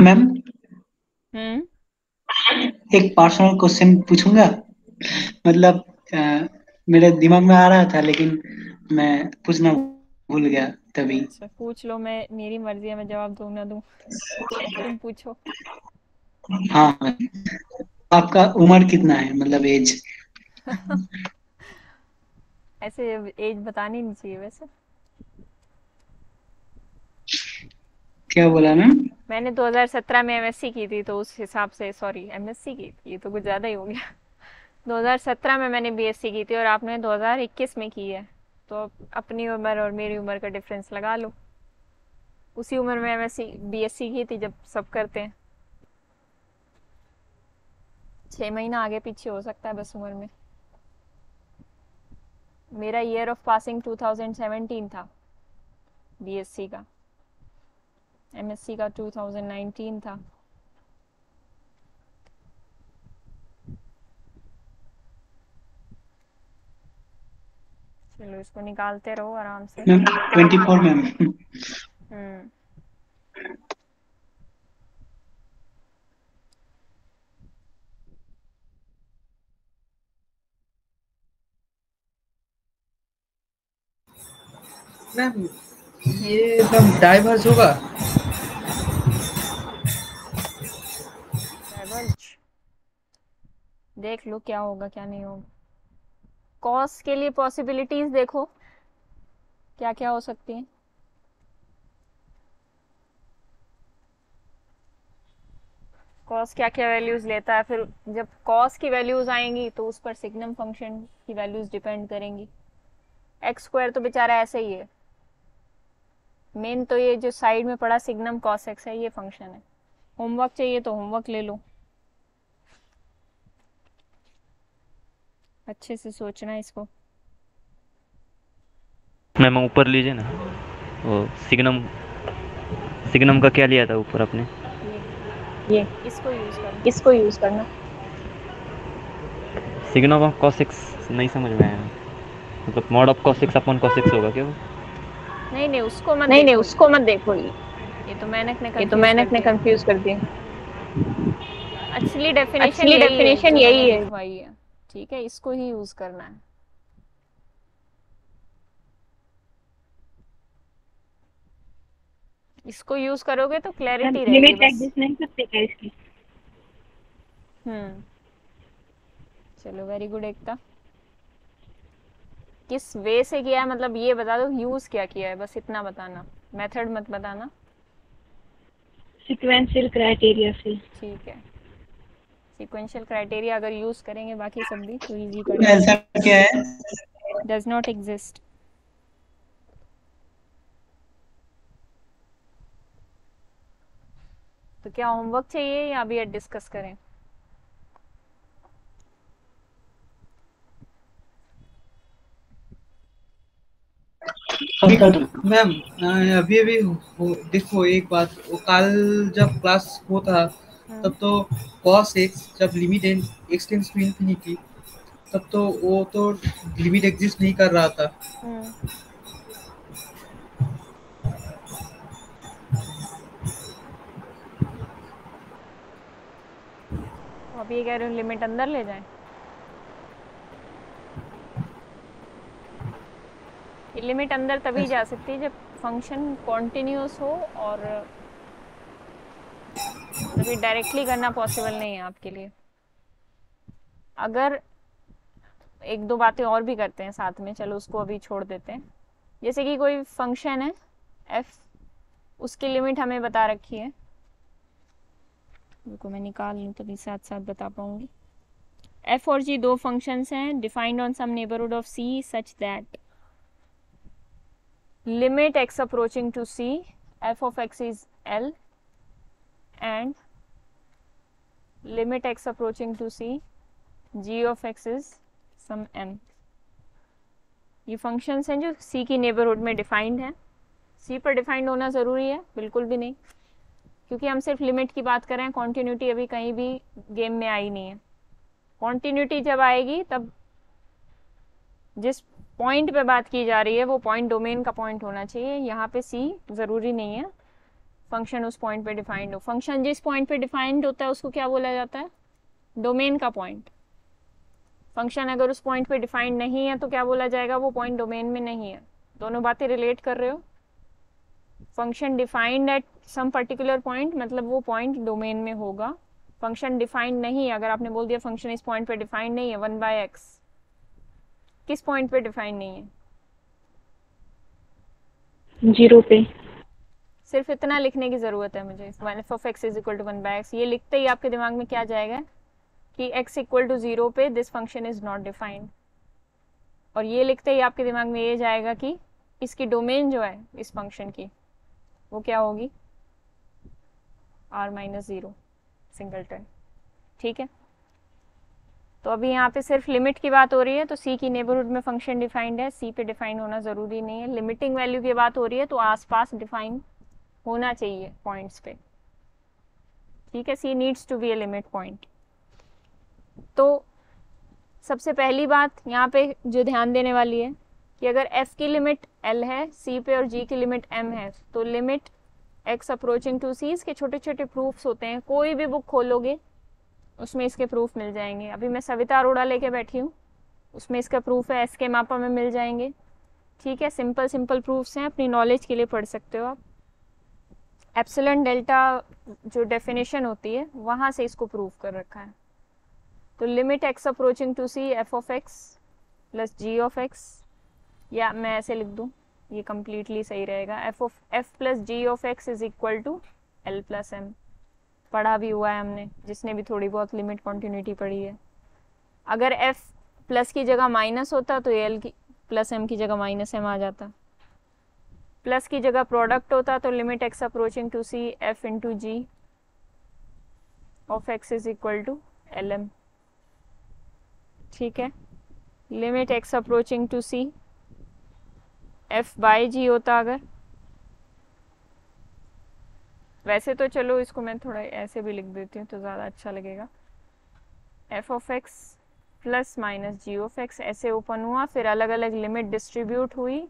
Ma'am, हम्म। एक personal question पूछूंगा। मतलब अ, मेरे दिमाग में आ रहा था लेकिन मैं पूछना भूल गया तभी। अच्छा पूछ लो, मैं मेरी मर्जी है, मैं जवाब दूं ना दूं। तुम पूछो। हाँ मैम, आपका उम्र कितना है, मतलब एज? ऐसे एज बतानी नहीं चाहिए वैसे। क्या बोला मैम? मैंने 2017 में एमएससी की थी, तो उस हिसाब से, सॉरी एमएससी की थी, ये तो कुछ ज़्यादा ही हो गया। 2017 में मैंने बीएससी की थी और आपने 2021 में की है। तो अपनी उम्र और मेरी उम्र का डिफरेंस लगा लो। उसी उम्र में एमएससी बीएससी की थी जब सब करते हैं। 6 महीना आगे पीछे हो सकता है बस उम्र में। मेरा ईयर ऑफ पासिंग 2017 था बीएससी का। एमएससी का 2019 था। चलो इसको निकालते रहो आराम से। Ma'am 24 ma'am. हम्म। मैम ये एकदम डाइवर्स होगा। डाइवर्ज, देख लो क्या होगा क्या नहीं होगा। कॉस के लिए पॉसिबिलिटीज देखो क्या क्या हो सकती हैं। कॉस क्या क्या वैल्यूज लेता है, फिर जब कॉस की वैल्यूज आएंगी तो उस पर सिग्नम फंक्शन की वैल्यूज डिपेंड करेंगी। एक्स स्क्वायर तो बेचारा ऐसे ही है। मेन तो ये जो साइड में पड़ा सिग्नम कॉस एक्स है, ये फंक्शन है। होमवर्क चाहिए तो होमवर्क ले लो, अच्छे से सोचना इसको। मैम ऊपर लीजिए ना, वो सिग्नम सिग्नम का क्या लिया था ऊपर आपने? ये ये इसको यूज करना। इसको यूज करना। सिग्नम ऑफ कॉस एक्स नहीं समझ में आया। मतलब mod of cos x upon cos x होगा क्या वो? नहीं नहीं, उसको मत नहीं नहीं देखो, उसको मत देखो, ये तो मैंने ने ये तो कंफ्यूज मैंने कर अपने दिया। कंफ्यूज कर दिया। एक्चुअली डेफिनेशन एक्चुअली यही है डेफिनेशन जो मैंने यही है। लिखवाई है। ठीक है, इसको ही यूज करना है। इसको यूज करोगे तो क्लैरिटी रहेगी लिमिट बस। एग्जिस्ट नहीं करते क्या इसकी? हम्म। चलो वेरी गुड एकता। किस वे से किया है, मतलब ये बता दो यूज क्या किया है, बस इतना बताना, मेथड मत बताना। सिक्वेंशियल क्राइटेरिया से। ठीक है, सीक्वेंशियल क्राइटेरिया अगर यूज करेंगे बाकी सब भी तो इजी पड़ेगा। आंसर क्या है? Does not exist. तो क्या होमवर्क चाहिए या अभी डिस्कस करें? अभी कर दो। मैम अभी अभी देखो एक बात, वो कल जब क्लास हो था हम्म। तब तो cos x जब limit x tends to infinity, तब तो वो तो लिमिट एग्जिस्ट नहीं कर रहा था। हम्म। तो आप ये कह रहे हो लिमिट अंदर ले जाएं? ये लिमिट अंदर तभी ऐस- जा सकती है जब फंक्शन कॉन्टिन्यूस हो, और मतलब ये डायरेक्टली करना पॉसिबल नहीं है आपके लिए। अगर एक दो बातें और भी करते हैं साथ में, चलो उसको अभी छोड़ देते हैं। जैसे कि कोई फंक्शन है एफ, उसकी लिमिट हमें बता रखी है। रुको मैं निकाल लूँ तभी साथ साथ बता पाऊंगी। एफ और जी दो फंक्शंस हैं defined on some neighbourhood of c such that limit x approaching to c f of x is l, and limit x approaching to c g of x is some m. ये functions हैं जो सी की neighbourhood में defined है। सी पर defined होना ज़रूरी है? बिल्कुल भी नहीं, क्योंकि हम सिर्फ लिमिट की बात कर रहे हैं, कॉन्टिन्यूटी अभी कहीं भी गेम में आई नहीं है। कॉन्टिन्यूटी जब आएगी तब जिस पॉइंट पे बात की जा रही है वो पॉइंट डोमेन का पॉइंट होना चाहिए। यहाँ पे सी ज़रूरी नहीं है। फंक्शन उस पॉइंट पे डिफाइंड हो। फंक्शन जिस पॉइंट पे डिफाइंड होता है उसको क्या बोला जाता है? डोमेन का पॉइंट। फंक्शन अगर उस पॉइंट पे डिफाइंड नहीं है तो क्या बोला जाएगा? वो पॉइंट डोमेन में नहीं है। दोनों बातें रिलेट कर रहे हो? Function defined at some particular point मतलब वो पॉइंट डोमेन में होगा। फंक्शन डिफाइंड नहीं है, अगर आपने बोल दिया फंक्शन इस पॉइंट पे डिफाइंड नहीं है, 1/x किस पॉइंट पे डिफाइंड नहीं है? 0 पे। सिर्फ इतना लिखने की जरूरत है मुझे, f(x) = 1/x। ये लिखते ही आपके दिमाग में क्या जाएगा कि x = 0 पे this function is not defined, और ये लिखते ही आपके दिमाग में ये जाएगा कि इसकी डोमेन जो है इस फंक्शन की वो क्या होगी? r-0 singleton. ठीक है, तो अभी यहाँ पे सिर्फ लिमिट की बात हो रही है, तो c की नेबरहुड में फंक्शन डिफाइंड है, c पे डिफाइन होना ज़रूरी नहीं है। लिमिटिंग वैल्यू की बात हो रही है तो आसपास डिफाइन होना चाहिए पॉइंट्स पे। ठीक है, c needs to be a limit point. तो सबसे पहली बात यहाँ पे जो ध्यान देने वाली है कि अगर f की लिमिट l है c पे और g की लिमिट m है, तो limit x approaching to c, इसके छोटे छोटे प्रूफ्स होते हैं। कोई भी बुक खोलोगे उसमें इसके प्रूफ मिल जाएंगे। अभी मैं सविता अरोड़ा लेके बैठी हूँ, उसमें इसका प्रूफ है, SK मापा में मिल जाएंगे। ठीक है, सिंपल सिंपल प्रूफ्स हैं, अपनी नॉलेज के लिए पढ़ सकते हो आप। एप्सिलॉन डेल्टा जो डेफिनेशन होती है वहाँ से इसको प्रूफ कर रखा है। तो limit x approaching to c f(x) plus g(x), या मैं ऐसे लिख दूँ, ये कम्प्लीटली सही रहेगा, f plus g(x) = l plus m। पढ़ा भी हुआ है हमने, जिसने भी थोड़ी बहुत लिमिट कॉन्टिन्यूटी पढ़ी है। अगर f प्लस की जगह माइनस होता तो l की प्लस m की जगह माइनस m आ जाता। प्लस की जगह प्रोडक्ट होता तो limit x approaching to c f into g of x = lm। ठीक है, limit x approaching to c f/g होता अगर, वैसे तो चलो इसको मैं थोड़ा ऐसे भी लिख देती हूँ तो ज़्यादा अच्छा लगेगा। f(x) प्लस माइनस g(x) ऐसे ओपन हुआ, फिर अलग अलग लिमिट डिस्ट्रीब्यूट हुई,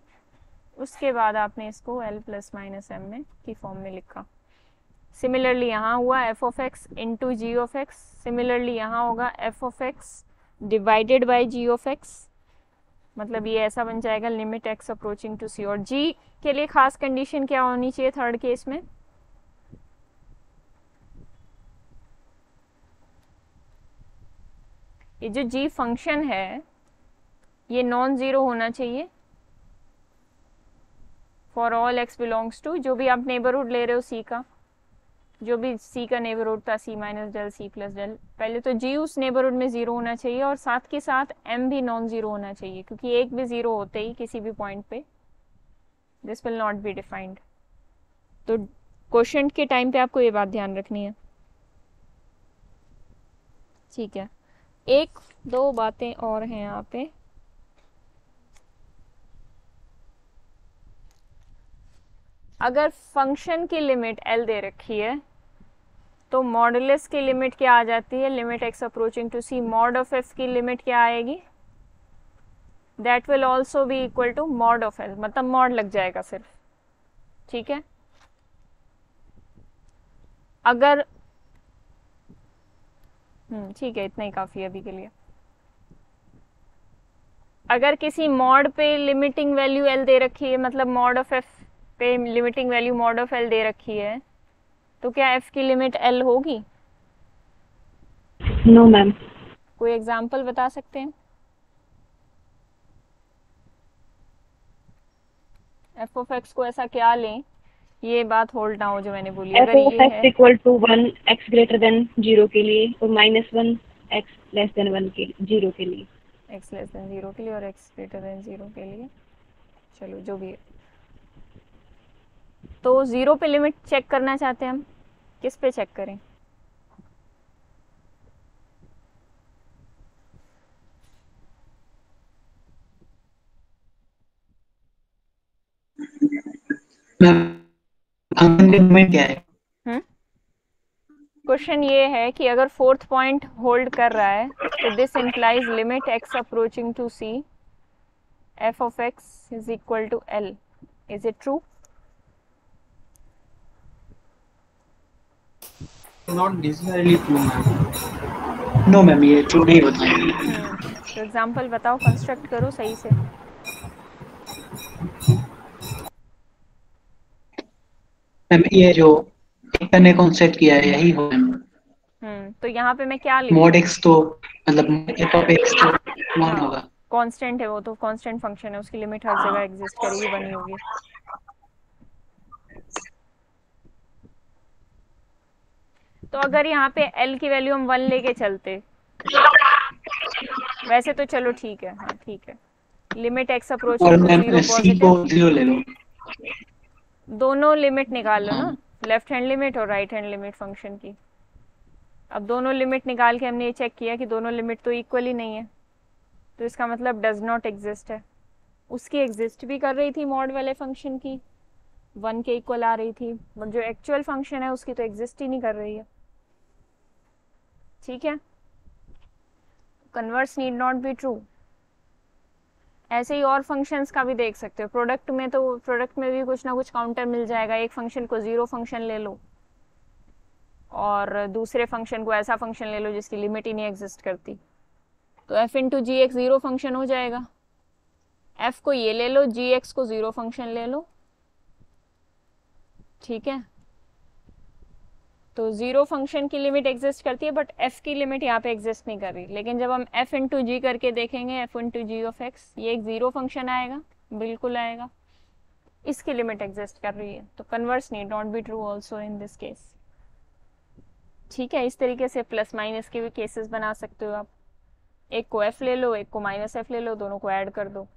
उसके बाद आपने इसको l प्लस माइनस m में की फॉर्म में लिखा। सिमिलरली यहाँ हुआ f(x) इंटू g(x), सिमिलरली यहाँ होगा f(x) डिवाइडेड बाई g(x), मतलब ये ऐसा बन जाएगा limit x approaching to c। और g के लिए खास कंडीशन क्या होनी चाहिए थर्ड केस में? ये जो g फंक्शन है ये नॉन जीरो होना चाहिए for all x belongs to, जो भी आप नेबरहुड ले रहे हो c का, जो भी c का नेबरहुड था c minus del c plus del, पहले तो g उस नेबरहुड में जीरो होना चाहिए और साथ के साथ m भी नॉन जीरो होना चाहिए, क्योंकि एक भी जीरो होते ही किसी भी पॉइंट पे this will not be defined. तो क्वोशंट के टाइम पे आपको ये बात ध्यान रखनी है। ठीक है, एक दो बातें और हैं यहाँ पे। अगर फंक्शन की लिमिट l दे रखी है तो मॉडुलस की लिमिट क्या आ जाती है? Limit x approaching to c। Mod of f की लिमिट क्या आएगी? That will also be equal to mod of l, मतलब मॉड लग जाएगा सिर्फ। ठीक है, अगर ठीक है, इतना ही काफी है अभी के लिए। अगर किसी मॉड पे लिमिटिंग वैल्यू l दे रखी है, मतलब मॉड ऑफ f पे limiting value mod of l दे रखी है, तो क्या f की लिमिट l होगी? No ma'am. कोई एग्जांपल बता सकते हैं? f(x) को ऐसा क्या लें, ये बात होल्ड ना हो जो मैंने बोली। अगर ये है f(x) = 1 x greater than 0 के लिए और -1 x less than 1 के 0 के लिए, x लेस देन 0 के लिए और x ग्रेटर देन 0 के लिए, चलो जो भी है। तो 0 पे लिमिट चेक करना चाहते हैं हम, किस पे चेक करें? फंक्शन की लिमिट क्या है? क्वेश्चन ये है कि अगर फोर्थ पॉइंट होल्ड कर रहा है तो this implies limit x approaching to c f(x) = l। Is it true? Not necessarily true ma'am. No ma'am, ये ट्रू नहीं होता है। तो एग्जांपल बताओ, कंस्ट्रक्ट करो सही से। मैम ये जो एक ने कॉन्सेप्ट किया है यही हो मैम। तो यहाँ पे मैं क्या लिखूं? मॉड एक्स तो मतलब एफ ऑफ एक्स तो 1 होगा। कांस्टेंट है वो, तो कांस्टेंट फंक्शन है, उसकी लिमिट हर जगह एग्जिस्ट करेगी, बनी होगी। तो अगर यहाँ पे एल की वैल्यू हम 1 लेके चलते, वैसे तो चलो ठीक है, हाँ ठीक है, लिमिट एक्स और अप्रोचिंग टू मैम 0 सी को पॉजिटिव, 0 ले लो। दोनों लिमिट निकाल लो हाँ ना, लेफ्ट हैंड लिमिट और राइट हैंड लिमिट फंक्शन की। अब दोनों लिमिट निकाल के हमने ये चेक किया कि दोनों लिमिट तो इक्वल ही नहीं है, तो इसका मतलब डज नॉट एग्जिस्ट है। उसकी एग्जिस्ट भी कर रही थी मॉड वाले फंक्शन की, 1 के इक्वल आ रही थी, बट जो एक्चुअल फंक्शन है उसकी तो एग्जिस्ट ही नहीं कर रही है। ठीक है, converse need not be true. ऐसे ही और फंक्शंस का भी देख सकते हो, प्रोडक्ट में तो प्रोडक्ट में भी कुछ ना कुछ काउंटर मिल जाएगा। एक फंक्शन को 0 फंक्शन ले लो और दूसरे फंक्शन को ऐसा फंक्शन ले लो जिसकी लिमिट ही नहीं एग्जिस्ट करती, तो f इंटू जी एक्स 0 फंक्शन हो जाएगा। f को ये ले लो, जी एक्स को 0 फंक्शन ले लो, ठीक है। तो 0 फंक्शन की लिमिट एग्जिस्ट करती है, बट f की लिमिट यहाँ पे एग्जिस्ट नहीं कर रही। लेकिन जब हम f इंटू जी करके देखेंगे, f into g of x, ये एक 0 फंक्शन आएगा, बिल्कुल आएगा, इसकी लिमिट एग्जिस्ट कर रही है। तो converse need not be true also in this case. ठीक है, इस तरीके से प्लस माइनस के भी केसेस बना सकते हो आप। एक को f ले लो, एक को माइनस f ले लो, दोनों को ऐड कर दो।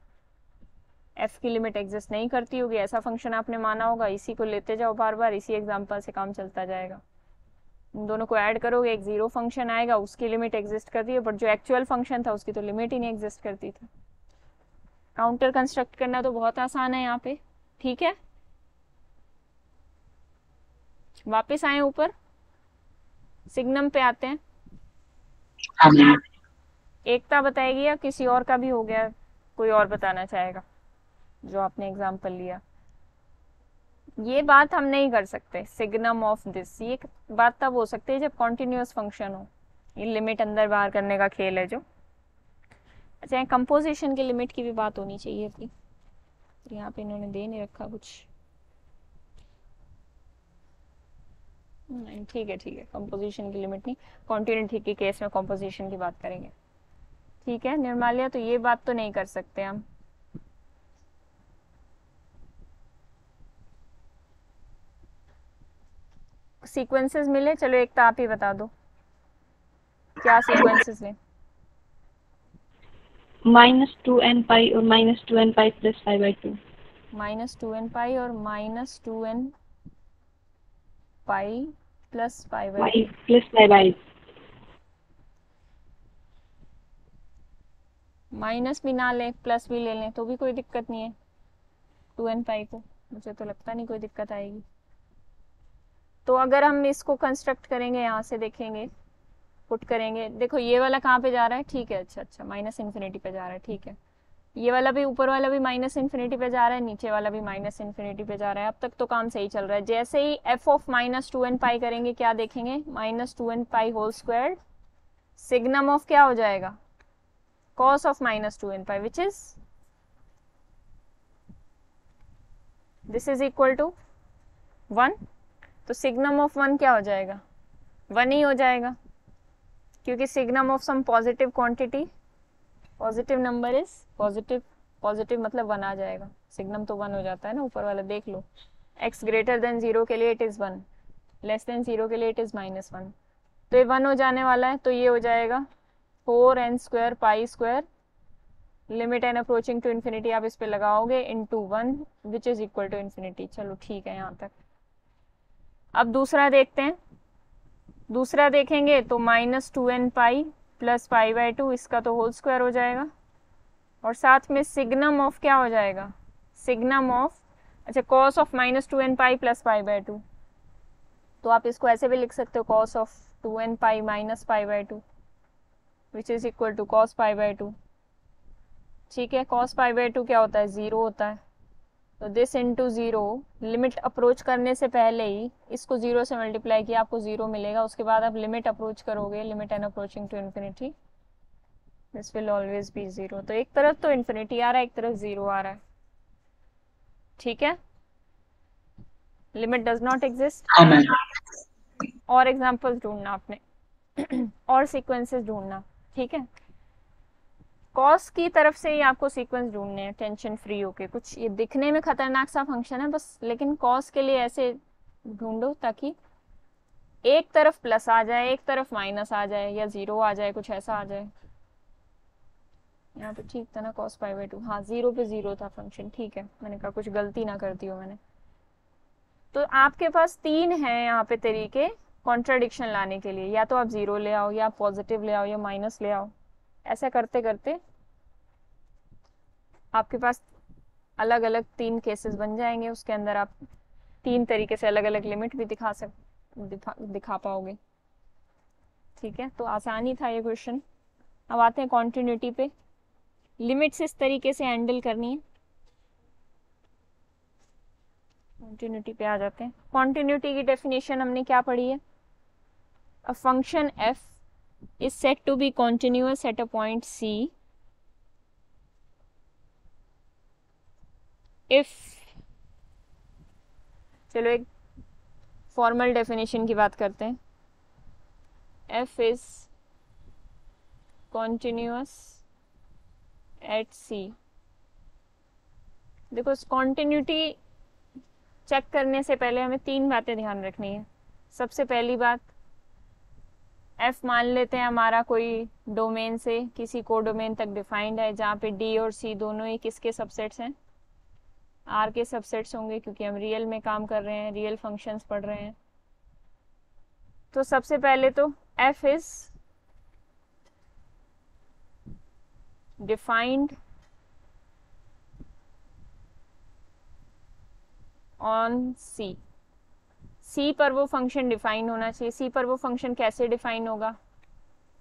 f की लिमिट एग्जिस्ट नहीं करती होगी, ऐसा फंक्शन आपने माना होगा, इसी को लेते जाओ बार बार, इसी एग्जांपल से काम चलता जाएगा। इन दोनों को ऐड करोगे, एक 0 फंक्शन आएगा, उसकी लिमिट एग्जिस्ट करती है, बट जो एक्चुअल फंक्शन था उसकी तो लिमिट ही नहीं एग्जिस्ट करती थी। काउंटर कंस्ट्रक्ट करना तो बहुत आसान है यहाँ पे। ठीक है, वापस आए ऊपर, सिग्नम पे आते हैं। हाँ मैम। एकता बताएगी या किसी और का भी हो गया, कोई और बताना चाहेगा जो आपने एग्जाम्पल लिया? ये बात हम नहीं कर सकते, सिग्नम ऑफ दिस, ये बात तब हो सकती है जब कॉन्टिन्यूअस फंक्शन हो। ये लिमिट अंदर बाहर करने का खेल है जो। अच्छा, कंपोजिशन की लिमिट की भी बात होनी चाहिए थी, यहाँ पे इन्होंने दे नहीं रखा कुछ। ठीक है ठीक है, कंपोजिशन की लिमिट नहीं, कॉन्टिन्यूटी के केस में कंपोजिशन की बात करेंगे। ठीक है निर्माल्या, तो ये बात तो नहीं कर सकते हम। सीक्वेंसेस मिले, चलो एक तो आप ही बता दो क्या सीक्वेंसेस लें। -2n पाई और -2n पाई प्लस π/2। -2n पाई और -2n pi plus π/2 plus π/2। Minus भी ना लें, प्लस भी ले लें तो भी कोई दिक्कत नहीं है 2n पाई को, मुझे तो लगता नहीं कोई दिक्कत आएगी। तो अगर हम इसको कंस्ट्रक्ट करेंगे, यहाँ से देखेंगे, पुट करेंगे, देखो ये वाला कहाँ पे जा रहा है, ठीक है, अच्छा माइनस इन्फिनिटी पे जा रहा है, ठीक है। ये वाला भी, ऊपर वाला भी माइनस इन्फिनिटी पे जा रहा है, नीचे वाला भी माइनस इन्फिनिटी पे जा रहा है। अब तक तो काम सही चल रहा है। जैसे ही f ऑफ -2n पाई करेंगे, क्या देखेंगे, -2n pi whole square, signum of क्या हो जाएगा, cos of -2n pi, which is this is equal to 1। तो सिग्नम ऑफ 1 क्या हो जाएगा, 1 ही हो जाएगा, क्योंकि signum of some positive quantity, positive number is positive, positive मतलब 1 आ जाएगा, सिग्नम तो 1 हो जाता है ना। ऊपर वाला देख लो, x ग्रेटर देन 0 के लिए इट इज 1, लेस देन 0 के लिए इट इज -1, तो ये 1 हो जाने वाला है। तो ये हो जाएगा 4n square pi square, limit n approaching to infinity आप इस पे लगाओगे, into 1 which is equal to infinity. चलो ठीक है यहाँ तक। अब दूसरा देखते हैं, दूसरा देखेंगे तो -2n पाई प्लस π/2, इसका तो होल स्क्वायर हो जाएगा, और साथ में सिग्नम ऑफ क्या हो जाएगा, सिग्नम ऑफ, अच्छा cos of -2n pi plus π/2, तो आप इसको ऐसे भी लिख सकते हो, cos of 2n pi minus π/2 which is equal to cos π/2। ठीक है, cos π/2 क्या होता है, 0 होता है, तो this into zero, limit approach करने से पहले ही इसको ज़ीरो से मल्टीप्लाई किया, आपको ज़ीरो मिलेगा। उसके बाद आप लिमिट अप्रोच करोगे, limit n approaching to infinity, this will always be zero. तो एक तरफ तो इन्फिनिटी आ रहा है, एक तरफ ज़ीरो आ रहा है, ठीक है। Limit does not exist. हाँ मैम। और एग्जाम्पल्स ढूंढना आपने और सीक्वेंसेस ढूंढना, ठीक है। कॉस की तरफ से ही आपको सीक्वेंस ढूंढने हैं, टेंशन फ्री होके। कुछ ये दिखने में खतरनाक सा फंक्शन है बस, लेकिन कॉस के लिए ऐसे ढूंढो ताकि एक तरफ प्लस आ जाए, एक तरफ माइनस आ जाए, या जीरो आ जाए, कुछ ऐसा आ जाए। यहाँ पे ठीक था ना, cos π/2, हाँ जीरो पे जीरो था फंक्शन, ठीक है। मैंने कहा कुछ गलती ना करती हो मैंने। तो आपके पास तीन है यहाँ पे तरीके कॉन्ट्राडिक्शन लाने के लिए, या तो आप जीरो ले आओ, या पॉजिटिव ले आओ, या माइनस ले आओ। ऐसा करते करते आपके पास अलग अलग तीन केसेस बन जाएंगे, उसके अंदर आप तीन तरीके से अलग अलग लिमिट भी दिखा पाओगे, ठीक है। तो आसानी था ये क्वेश्चन। अब आते हैं कॉन्टिन्यूटी पे। लिमिट्स इस तरीके से हैंडल करनी है। कॉन्टिन्यूटी पे आ जाते हैं। कॉन्टिन्यूटी की डेफिनेशन हमने क्या पढ़ी है? A function f is said to be continuous at a point c if, चलो एक फॉर्मल डेफिनेशन की बात करते हैं। f is continuous at c। देखो कॉन्टिन्यूटी चेक करने से पहले हमें तीन बातें ध्यान रखनी है। सबसे पहली बात, f मान लेते हैं हमारा कोई डोमेन से किसी को डोमेन तक डिफाइंड है, जहाँ पे d और c दोनों ही किसके सबसेट्स हैं? r के सबसेट्स होंगे, क्योंकि हम रियल में काम कर रहे हैं, रियल फंक्शंस पढ़ रहे हैं। तो सबसे पहले तो f is defined on c। c पर वो फंक्शन डिफाइन होना चाहिए। c पर वो फंक्शन कैसे डिफाइन होगा?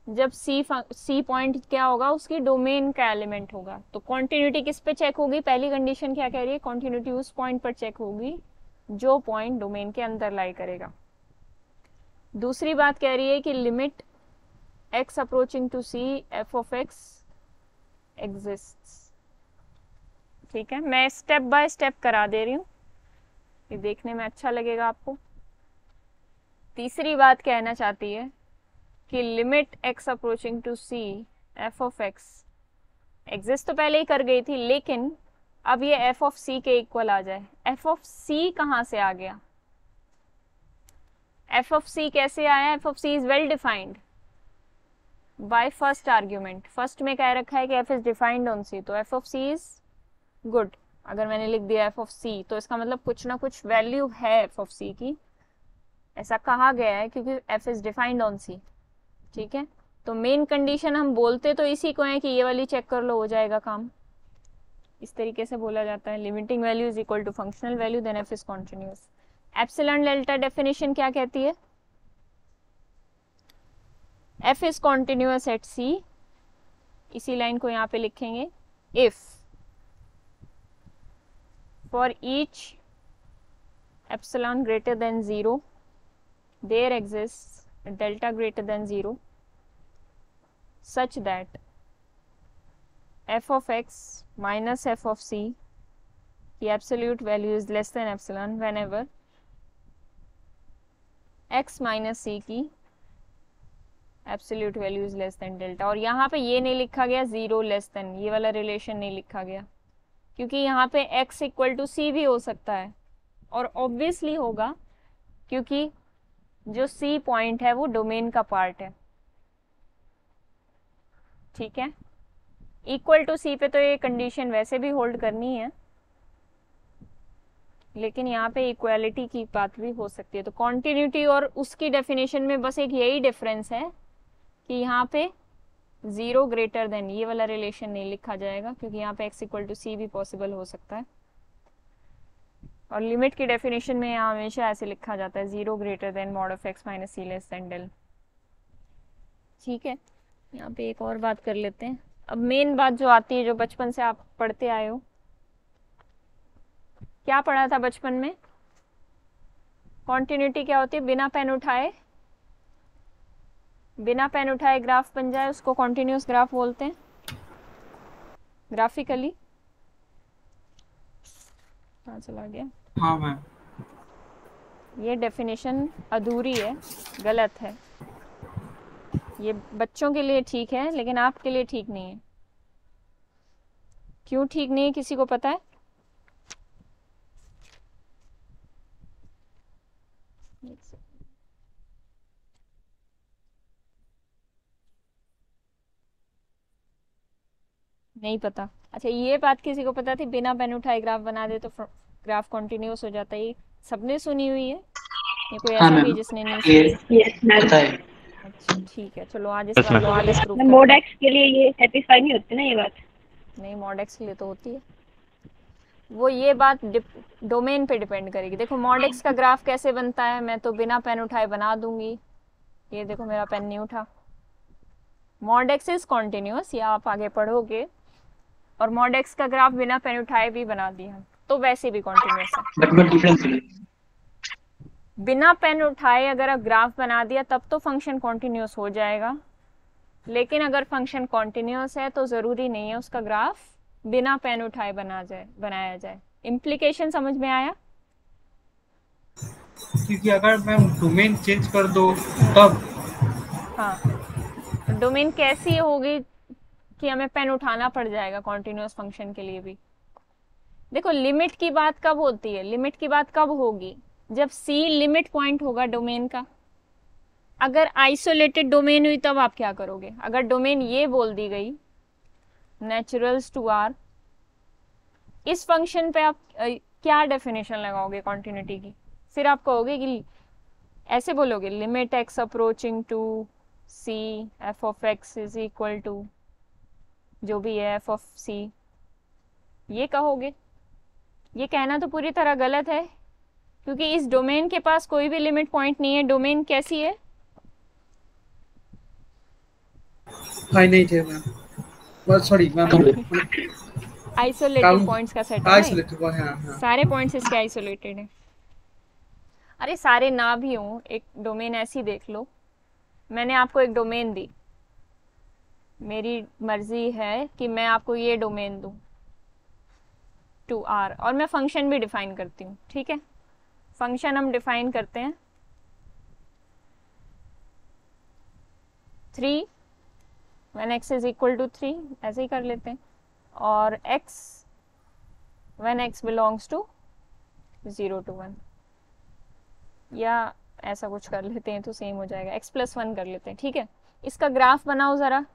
जब c पॉइंट क्या होगा, उसकी डोमेन का एलिमेंट होगा। तो कॉन्टिन्यूटी किस पे चेक होगी? पहली कंडीशन क्या कह रही है? कॉन्टिन्यूटी उस पॉइंट पर चेक होगी जो पॉइंट डोमेन के अंदर लाई करेगा। दूसरी बात कह रही है कि limit x approaching to c f of x exists, ठीक है। मैं स्टेप बाय स्टेप करा दे रही हूँ, ये देखने में अच्छा लगेगा आपको। तीसरी बात कहना चाहती है कि limit x approaching to c f of x exist तो पहले ही कर गई थी, लेकिन अब ये f ऑफ c के इक्वल आ जाए। f ऑफ c कहाँ से आ गया? f ऑफ c कैसे आया? f of c is well defined by first argument. First में कह रखा है कि f is defined on c, तो f of c is good. अगर मैंने लिख दिया f ऑफ c, तो इसका मतलब कुछ ना कुछ वैल्यू है f ऑफ c की, ऐसा कहा गया है क्योंकि f is defined on c, ठीक है। तो मेन कंडीशन हम बोलते तो इसी को है कि ये वाली चेक कर लो, हो जाएगा काम। इस तरीके से बोला जाता है, limiting value is equal to functional value then f is continuous. Epsilon delta definition क्या कहती है? f is continuous at c, इसी लाइन को यहाँ पे लिखेंगे, if for each epsilon greater than 0 there exists delta greater than 0 such that f of x minus f of c की absolute value is less than epsilon whenever x minus c की absolute value is less than delta। और यहाँ पे ये नहीं लिखा गया 0 less than, ये वाला रिलेशन नहीं लिखा गया, क्योंकि यहाँ पे x इक्वल टू c भी हो सकता है, और ऑब्वियसली होगा क्योंकि जो c पॉइंट है वो डोमेन का पार्ट है, ठीक है। इक्वल टू c पे तो ये कंडीशन वैसे भी होल्ड करनी है, लेकिन यहाँ पे इक्वालिटी की बात भी हो सकती है। तो कॉन्टिन्यूटी और उसकी डेफिनेशन में बस एक यही डिफरेंस है कि यहाँ पे 0 ग्रेटर देन ये वाला रिलेशन नहीं लिखा जाएगा, क्योंकि यहाँ पे x इक्वल टू c भी पॉसिबल हो सकता है। और लिमिट की डेफिनेशन में यहाँ हमेशा ऐसे लिखा जाता है 0 greater than mod of x minus c less than del, ठीक है। यहाँ पे एक और बात कर लेते हैं। अब मेन बात जो आती है, जो बचपन से आप पढ़ते आए हो, क्या पढ़ा था बचपन में? कॉन्टिन्यूटी क्या होती है? बिना पेन उठाए ग्राफ बन जाए उसको कॉन्टिन्यूस ग्राफ बोलते हैं, ग्राफिकली। कहाँ चला गया? हाँ मैम। ये डेफिनेशन अधूरी है, गलत है। ये बच्चों के लिए ठीक है लेकिन आपके लिए ठीक नहीं है। क्यों ठीक नहीं है, किसी को पता है? नहीं पता? अच्छा, ये बात किसी को पता थी बिना पेन उठाए ग्राफ बना दे तो ग्राफ कॉन्टिन्यूस हो जाता है? ये सबने सुनी हुई है? ये कोई हाँ ऐसा भी मैम, जिसने नहीं ये सुनी? Yes ma'am. पता है। अच्छा ठीक है, चलो आज इस Yes, बात ma'am. को आगे प्रूव मैम करते मोड हैं। एक्स के लिए ये सेटिस्फाई नहीं होती ना ये बात? नहीं, मॉड एक्स के लिए तो होती है वो। ये बात डोमेन पे डिपेंड करेगी। देखो मॉड एक्स का ग्राफ कैसे बनता है, मैं तो बिना पेन उठाए बना दूंगी। ये देखो मेरा पेन नहीं उठा। मॉड एक्स इज कॉन्टिन्यूस, या आप आगे पढ़ोगे। और मॉड एक्स का ग्राफ बिना पेन उठाए भी बना दिया तो वैसे भी कॉन्टिन्यूस है। But no difference. बिना पेन उठाए अगर आप ग्राफ बना दिया तब तो फंक्शन कॉन्टिन्यूस हो जाएगा, लेकिन अगर फंक्शन कॉन्टिन्यूस है तो ज़रूरी नहीं है उसका ग्राफ बिना पेन उठाए बनाया जाए। इम्प्लीकेशन समझ में आया? क्योंकि अगर मैम डोमेन चेंज कर दो तब। हाँ, डोमेन कैसी होगी कि हमें पेन उठाना पड़ जाएगा कॉन्टिन्यूस फंक्शन के लिए भी। देखो लिमिट की बात कब होती है, लिमिट की बात कब होगी? जब सी लिमिट पॉइंट होगा डोमेन का। अगर आइसोलेटेड डोमेन हुई तब आप क्या करोगे? अगर डोमेन ये बोल दी गई नेचुरल्स टू आर, इस फंक्शन पे आप क्या डेफिनेशन लगाओगे कॉन्टिन्यूटी की? फिर आप कहोगे कि ऐसे बोलोगे limit x approaching to c f of x is equal to जो भी है एफ ऑफ सी, ये कहोगे। ये कहना तो पूरी तरह गलत है क्योंकि इस डोमेन के पास कोई भी लिमिट पॉइंट नहीं है। डोमेन कैसी है? फाइनाइट है ma'am. Sorry ma'am, isolated points का सेट है। आइसोलेटेड है। हाँ। सारे पॉइंट्स इसके आइसोलेटेड हैं। अरे सारे ना भी हों, एक डोमेन ऐसी देख लो, मैंने आपको एक डोमेन दी, मेरी मर्जी है कि मैं आपको ये डोमेन दूं टू आर, और मैं फंक्शन भी डिफाइन करती हूँ। ठीक है, फंक्शन हम डिफाइन करते हैं 3 when x is equal to 3, ऐसे ही कर लेते हैं, और x when x belongs to 0 to 1, या ऐसा कुछ कर लेते हैं तो सेम हो जाएगा, x plus 1 कर लेते हैं। ठीक है, इसका ग्राफ बनाओ ज़रा,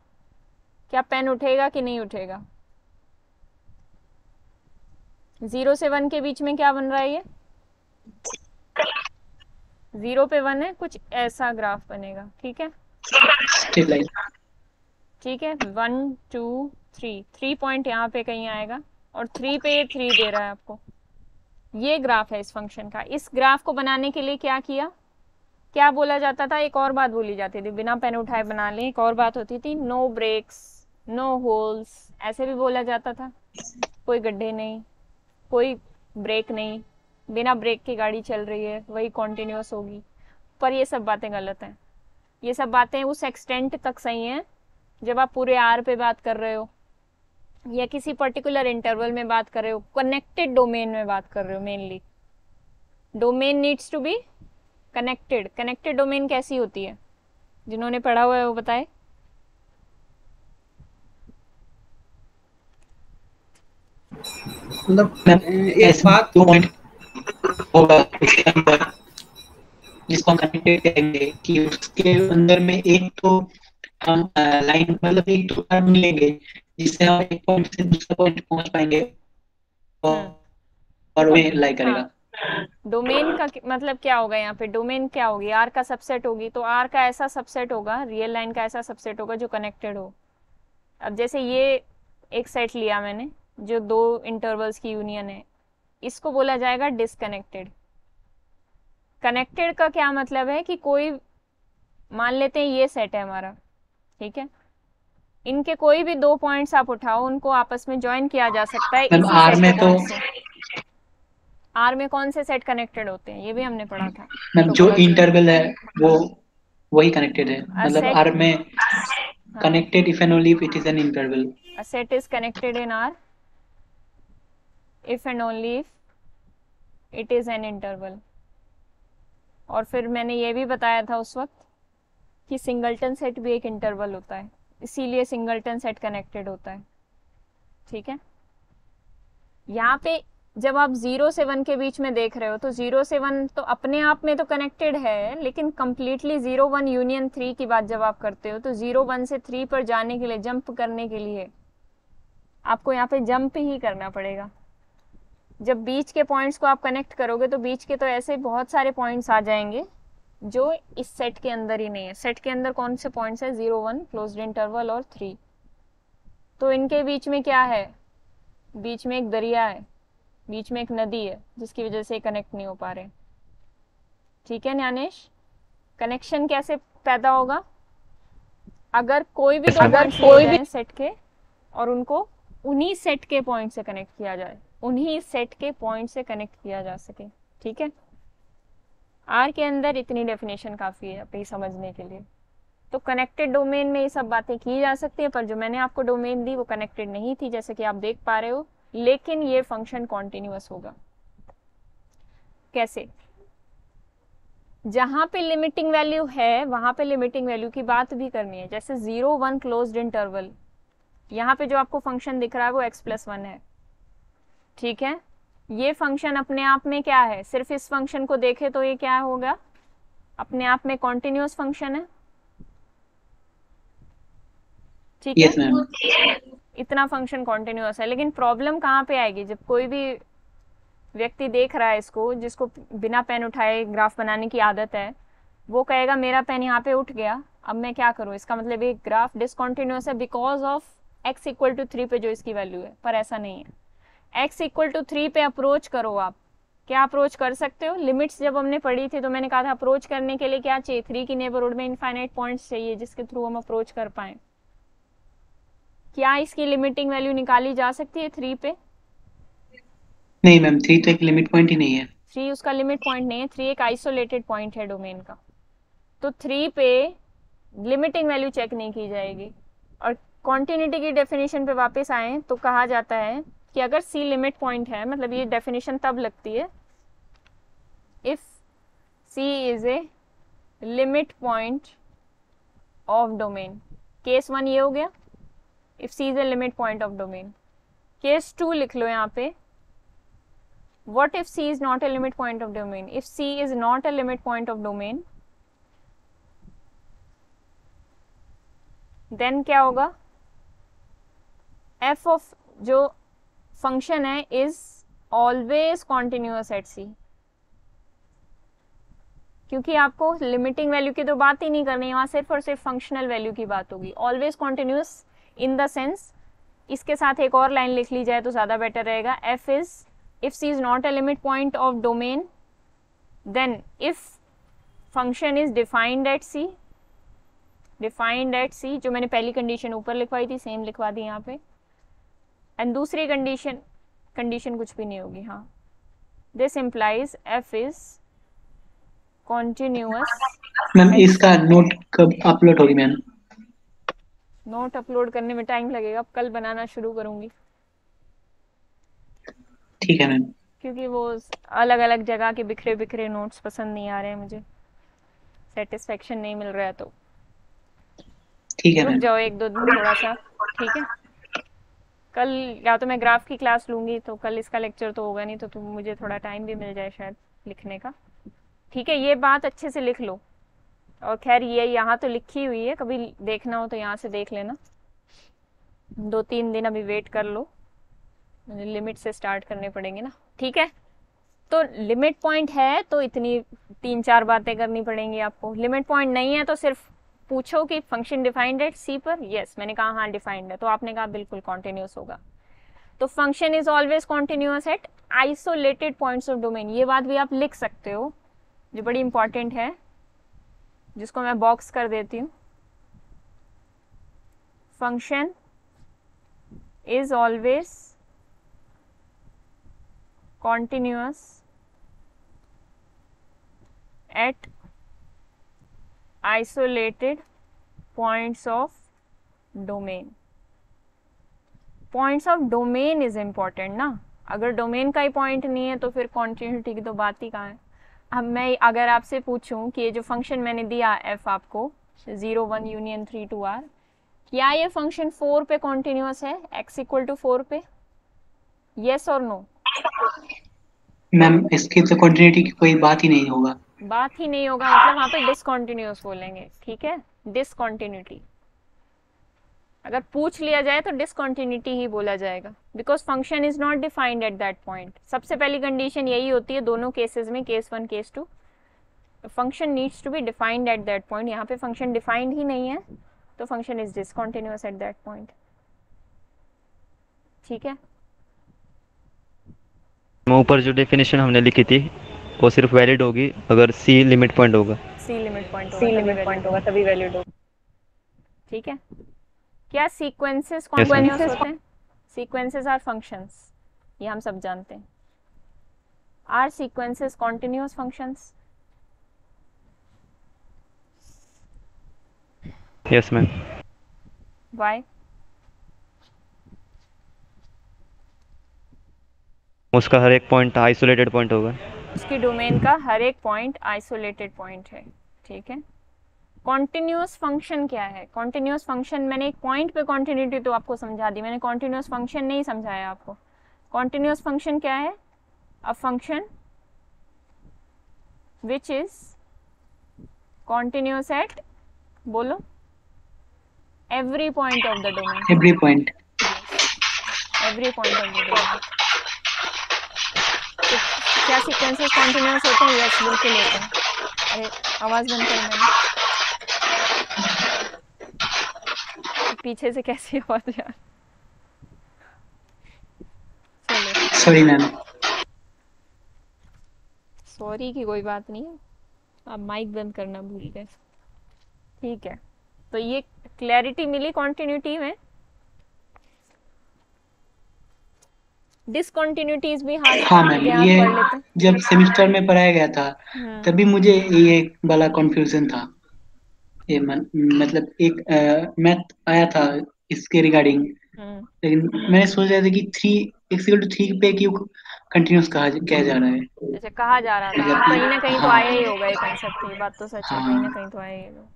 क्या पेन उठेगा कि नहीं उठेगा? 0 से 1 के बीच में क्या बन रहा है? ये 0 पे 1 है, कुछ ऐसा ग्राफ बनेगा। ठीक है, ठीक है, 1 2 3, 3 पॉइंट यहाँ पे कहीं आएगा और 3 पे 3 दे रहा है आपको। ये ग्राफ है इस फंक्शन का। इस ग्राफ को बनाने के लिए क्या किया, क्या बोला जाता था? एक और बात बोली जाती थी, बिना पेन उठाए बना लें। एक और बात होती थी, नो ब्रेक्स नो होल्स, ऐसे भी बोला जाता था। कोई गड्ढे नहीं, कोई ब्रेक नहीं, बिना ब्रेक की गाड़ी चल रही है, वही कॉन्टिन्यूस होगी। पर ये सब बातें गलत हैं। ये सब बातें उस एक्सटेंट तक सही हैं जब आप पूरे आर पे बात कर रहे हो या किसी पर्टिकुलर इंटरवल में बात कर रहे हो, कनेक्टेड डोमेन में बात कर रहे हो। Mainly domain needs to be connected. Connected domain कैसी होती है? जिन्होंने पढ़ा हुआ है वो बताए। मतलब एक बात 2 पॉइंट होगा उसके अंदर जिसको हम कनेक्टेड करेंगे कि उसके अंदर में एक तो हम लाइन, मतलब एक तो टर्म लेंगे जिससे हम एक पॉइंट से दूसरे पॉइंट पहुंच पाएंगे और वे लाई करेगा। डोमेन का मतलब क्या होगा यहाँ पे? डोमेन क्या होगी? आर का सबसेट होगी, तो आर का ऐसा सबसेट होगा, रियल लाइन का ऐसा सबसेट होगा जो कनेक्टेड हो। अब जैसे ये एक सेट लिया मैंने जो 2 इंटरवल्स की यूनियन है, इसको बोला जाएगा डिसकनेक्टेड। कनेक्टेड का क्या मतलब है कि कोई, मान लेते हैं ये सेट है हमारा, ठीक है, इनके कोई भी 2 पॉइंट्स आप उठाओ, उनको आपस में ज्वाइन किया जा सकता है इसी आर सेट में के तो पॉइंट से। आर में कौन से सेट कनेक्टेड होते हैं, ये भी हमने पढ़ा था। मैम जो इंटरवल है वो वही कनेक्टेड है, मतलब set- आर में connected if and only if it is an interval. A set is connected in R if and only if it is an interval। और फिर मैंने ये भी बताया था उस वक्त कि सिंगलटन सेट भी एक इंटरवल होता है, इसीलिए सिंगलटन सेट कनेक्टेड होता है। ठीक है, यहाँ पे जब आप 0 से 1 के बीच में देख रहे हो तो 0 से 1 तो अपने आप में तो कनेक्टेड है, लेकिन कंप्लीटली 0 1 यूनियन 3 की बात जब आप करते हो तो 0 1 से 3 पर जाने के लिए, जंप करने के लिए आपको यहाँ पे जंप ही करना पड़ेगा। जब बीच के पॉइंट्स को आप कनेक्ट करोगे तो बीच के तो ऐसे बहुत सारे पॉइंट्स आ जाएंगे जो इस सेट के अंदर ही नहीं है। सेट के अंदर कौन से पॉइंट्स है? 0 1 क्लोज्ड इंटरवल और 3। तो इनके बीच में क्या है? बीच में एक दरिया है, बीच में एक नदी है, जिसकी वजह से कनेक्ट नहीं हो पा रहे। ठीक है न्यानेश, कनेक्शन कैसे पैदा होगा? अगर कोई भी दो पॉइंट्स लिए जाएं सेट के और उनको उन्हीं सेट के पॉइंट से कनेक्ट किया जाए, उन्हीं सेट के पॉइंट से कनेक्ट किया जा सके। ठीक है, आर के अंदर इतनी डेफिनेशन काफ़ी है अपनी समझने के लिए। तो कनेक्टेड डोमेन में ये सब बातें की जा सकती है, पर जो मैंने आपको डोमेन दी वो कनेक्टेड नहीं थी, जैसे कि आप देख पा रहे हो, लेकिन ये फंक्शन कॉन्टिन्यूअस होगा। कैसे? जहां पे लिमिटिंग वैल्यू है वहां पे लिमिटिंग वैल्यू की बात भी करनी है। जैसे 0 1 क्लोज्ड इंटरवल, यहाँ पे जो आपको फंक्शन दिख रहा है वो x+1 है। ठीक है, ये फंक्शन अपने आप में क्या है? सिर्फ इस फंक्शन को देखे तो ये क्या होगा? अपने आप में कॉन्टिन्यूअस फंक्शन है। ठीक यस है, मैम। इतना फंक्शन कॉन्टिन्यूअस है। लेकिन प्रॉब्लम कहाँ पे आएगी? जब कोई भी व्यक्ति देख रहा है इसको, जिसको बिना पेन उठाए ग्राफ बनाने की आदत है, वो कहेगा मेरा पेन यहाँ पे उठ गया, अब मैं क्या करूँ? इसका मतलब ये ग्राफ डिसकॉन्टिन्यूअस है बिकॉज ऑफ x = 3 पे जो इसकी वैल्यू है। पर ऐसा नहीं है। x = 3 पे अप्रोच करो। आप क्या अप्रोच कर सकते हो? लिमिट्स जब हमने पढ़ी थी तो मैंने कहा था अप्रोच करने के लिए क्या चाहिए? 3 की नेबरहुड में इनफाइनाइट पॉइंट्स चाहिए जिसके थ्रू हम अप्रोच कर पाए। क्या इसकी लिमिटिंग वैल्यू निकाली जा सकती है 3 पे? नहीं मैम, 3 तो एक लिमिट पॉइंट ही नहीं है। 3 उसका लिमिट पॉइंट नहीं है, 3 एक आइसोलेटेड पॉइंट है डोमेन का। तो 3 पे लिमिटिंग वैल्यू चेक नहीं की जाएगी। और कॉन्टिन्यूटी की डेफिनेशन पे वापस आए तो कहा जाता है कि अगर C लिमिट पॉइंट है, मतलब ये डेफिनेशन तब लगती है if C is a limit point of domain. Case 1 ये हो गया, if C is a limit point of domain. Case 2 लिख लो यहाँ पे, what if C is not a limit point of domain? If C is not a limit point of domain, then क्या होगा? f of जो function है is always continuous at C। क्योंकि आपको limiting value की तो बात ही नहीं करनी है, वहां सिर्फ और सिर्फ फंक्शनल वैल्यू की बात होगी। Always continuous in the sense, इसके साथ एक और लाइन लिख ली जाए तो ज्यादा बेटर रहेगा। f is if C is not a limit point of domain, then if function is defined at C, जो मैंने पहली कंडीशन ऊपर लिखवाई थी सेम लिखवा दी यहाँ पे, एंड दूसरी कंडीशन कुछ भी नहीं होगी। हाँ, this implies f is continuous। Ma'am इसका नोट कब अपलोड होगी मैम? नोट अपलोड करने में टाइम लगेगा, अब कल बनाना शुरू करूंगी। ठीक है मैम। क्योंकि वो अलग अलग जगह के बिखरे बिखरे नोट्स पसंद नहीं आ रहे हैं मुझे, सेटिस्फेक्शन नहीं मिल रहा है। तो ठीक है रुक मैम। जाओ 1-2 दिन थोड़ा सा। ठीक है, कल या तो मैं ग्राफ की क्लास लूंगी, तो कल इसका लेक्चर तो होगा नहीं, तो मुझे थोड़ा टाइम भी मिल जाए शायद लिखने का। ठीक है, ये बात अच्छे से लिख लो। और खैर ये यहाँ तो लिखी हुई है, कभी देखना हो तो यहाँ से देख लेना। 2-3 दिन अभी वेट कर लो, लिमिट से स्टार्ट करने पड़ेंगे ना। ठीक है, तो लिमिट पॉइंट है तो इतनी 3-4 बातें करनी पड़ेंगी आपको। लिमिट पॉइंट नहीं है तो सिर्फ पूछो कि फंक्शन डिफाइंड एट C पर। यस, मैंने कहा हाँ डिफाइंड है, तो आपने कहा बिल्कुल कॉन्टिन्यूस होगा। तो function is always continuous at isolated points of domain. ये बात भी आप लिख सकते हो, जो बड़ी इंपॉर्टेंट है, जिसको मैं बॉक्स कर देती हूँ। Function is always continuous at isolated points of domain. Points of domain is important ना, अगर डोमेन का ही पॉइंट नहीं है तो फिर कॉन्टिन्यूटी की तो बात ही कहाँ है। अब मैं अगर आपसे पूछूं कि ये जो फंक्शन मैंने दिया एफ आपको 0 1 यूनियन 3 2 r, क्या ये फंक्शन 4 पे कॉन्टिन्यूअस है, x इक्वल टू 4 पे, यस और नो? मैम इसकी तो कंटिन्यूटी की कोई बात ही नहीं होगा। बात ही नहीं होगा मतलब वहां पे डिसकंटिन्यूअस बोलेंगे, ठीक है, डिसकंटिन्यूटी। अगर पूछ लिया जाए तो डिसकंटिन्यूटी ही बोला जाएगा, because function is not defined at that point. सबसे पहली कंडीशन यही होती है दोनों केसेस में, case 1 case 2, function needs to be defined at that point. यहाँ पे फंक्शन डिफाइंड ही नहीं है तो function is discontinuous at that point, ठीक है। ऊपर जो डेफिनेशन हमने लिखी थी वो सिर्फ वैलिड होगी अगर सी लिमिट पॉइंट होगा। सी लिमिट पॉइंट होगा तभी वैलिड होगा, ठीक है। क्या सीक्वेंसेस कॉन्टिन्यूअस होते हैं? सीक्वेंसेस आर फंक्शंस, ये हम सब जानते हैं। Are sequences continuous functions? Yes ma'am. Why? उसका हर एक पॉइंट आइसोलेटेड पॉइंट होगा। उसकी डोमेन का हर एक पॉइंट आइसोलेटेड पॉइंट है, ठीक है। कॉन्टिन्यूअस फंक्शन क्या है? कॉन्टिन्यूअस फंक्शन, मैंने एक पॉइंट पे कॉन्टिन्यूटी तो आपको समझा दी, मैंने कॉन्टिन्यूअस फंक्शन नहीं समझाया आपको। कॉन्टिन्यूअस फंक्शन क्या है? A function which is continuous at, बोलो, every point of the domain. Every point, every point of the domain. क्या सीक्वेंसेस कॉन्टिन्यूअस होते हैं? यस, बिल्कुल होते हैं। अरे आवाज बंद करो, मैंने पीछे से कैसी आवाज यार, चलो सॉरी मैम। सॉरी की कोई बात नहीं है, आप माइक बंद करना भूल गए, ठीक है। तो ये क्लैरिटी मिली कॉन्टिन्यूटी में। डिसकंटिन्यूटीज भी हाँ मैम, आगे ये आप पढ़ लेते हैं। जब सेमेस्टर में पढ़ाया गया था तभी मुझे ये वाला कंफ्यूजन था। ये मतलब एक मैथ आया था इसके रिगार्डिंग, लेकिन मैंने सोचा था कि 3 पे क्यों कंटिन्यूअस क्या जा रहा है। अच्छा, कहा जा रहा था, मतलब हाँ, कहीं ना कहीं तो हाँ, आया ही होगा ये कंसेप्ट, ये बात तो सच है, कहीं ना कहीं तो आया ही होगा,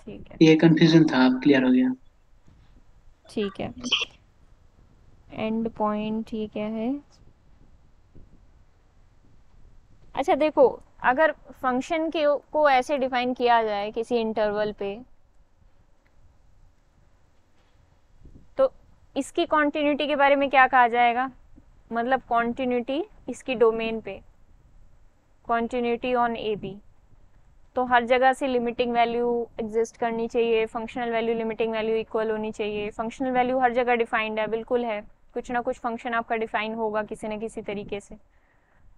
ठीक है। ये कंफ्यूजन था, अब क्लियर हो गया। ठीक है, एंड पॉइंट, ठीक है। अच्छा देखो, अगर फंक्शन के को ऐसे डिफाइन किया जाए किसी इंटरवल पे, तो इसकी कॉन्टिन्यूटी के बारे में क्या कहा जाएगा? मतलब कॉन्टिन्यूटी इसकी डोमेन पे, कॉन्टिन्यूटी ऑन ए बी, तो हर जगह से लिमिटिंग वैल्यू एग्जिस्ट करनी चाहिए, functional value limiting value equal होनी चाहिए। फंक्शनल वैल्यू हर जगह डिफाइंड है, बिल्कुल है, कुछ ना कुछ फंक्शन आपका डिफाइन होगा किसी न किसी तरीके से।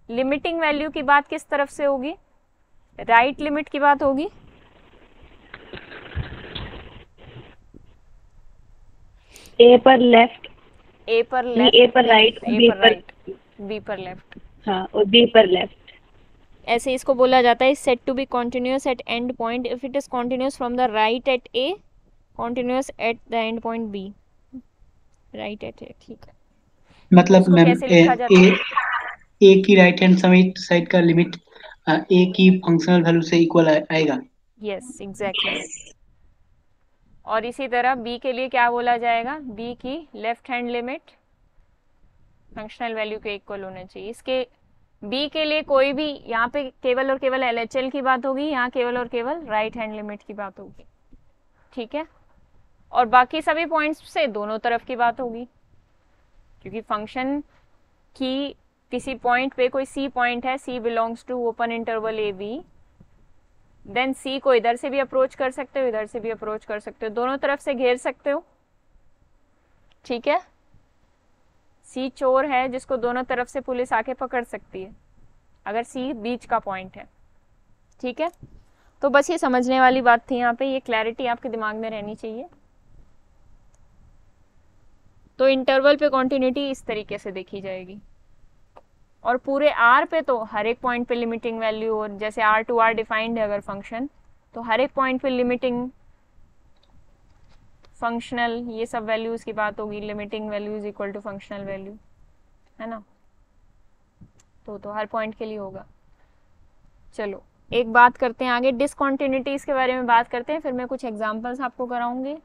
लिमिटिंग वैल्यू की बात किस तरफ से होगी? राइट लिमिट की बात होगी। ए पर लेफ्ट, ए पर लेफ्ट, ए पर राइट, ए पर राइट, बी पर लेफ्ट, हाँ, और बी पर लेफ्ट। ऐसे इसको बोला जाता है set to be continuous at end point if it is continuous from the right at a, continuous at the end point b, right at a, ठीक है। मतलब इसको मैम कैसे लिखा जाता है? ए की राइट हैंड साइड का लिमिट ए की फंक्शनल वैल्यू से इक्वल आएगा। Yes, exactly. और इसी तरह बी के लिए क्या बोला जाएगा? बी की left hand limit functional value के इक्वल होना चाहिए। इसके बी के लिए कोई भी, यहाँ पे केवल और केवल एलएचएल की बात होगी, यहाँ केवल और केवल राइट हैंड लिमिट की बात होगी, ठीक है। और बाकी सभी पॉइंट्स से दोनों तरफ की बात होगी, क्योंकि फंक्शन की किसी पॉइंट पे कोई सी पॉइंट है, c belongs to open interval a b, then c को इधर से भी अप्रोच कर सकते हो, इधर से भी अप्रोच कर सकते हो, दोनों तरफ से घेर सकते हो, ठीक है। सी चोर है जिसको दोनों तरफ से पुलिस आके पकड़ सकती है, अगर सी बीच का पॉइंट है, ठीक है। तो बस ये समझने वाली बात थी यहाँ पे, ये क्लैरिटी आपके दिमाग में रहनी चाहिए। तो इंटरवल पे कॉन्टिन्यूटी इस तरीके से देखी जाएगी। और पूरे आर पे तो हर एक पॉइंट पे लिमिटिंग वैल्यू, और जैसे आर टू आर डिफाइंड है अगर फंक्शन, तो हर एक पॉइंट पे लिमिटिंग, फंक्शनल, ये सब वैल्यूज की बात होगी। Limiting value is equal to functional value, है ना। तो हर पॉइंट के लिए होगा। चलो एक बात करते हैं आगे, डिसकॉन्टिन्यूटीज के बारे में बात करते हैं, फिर मैं कुछ एग्जांपल्स आपको कराऊंगी,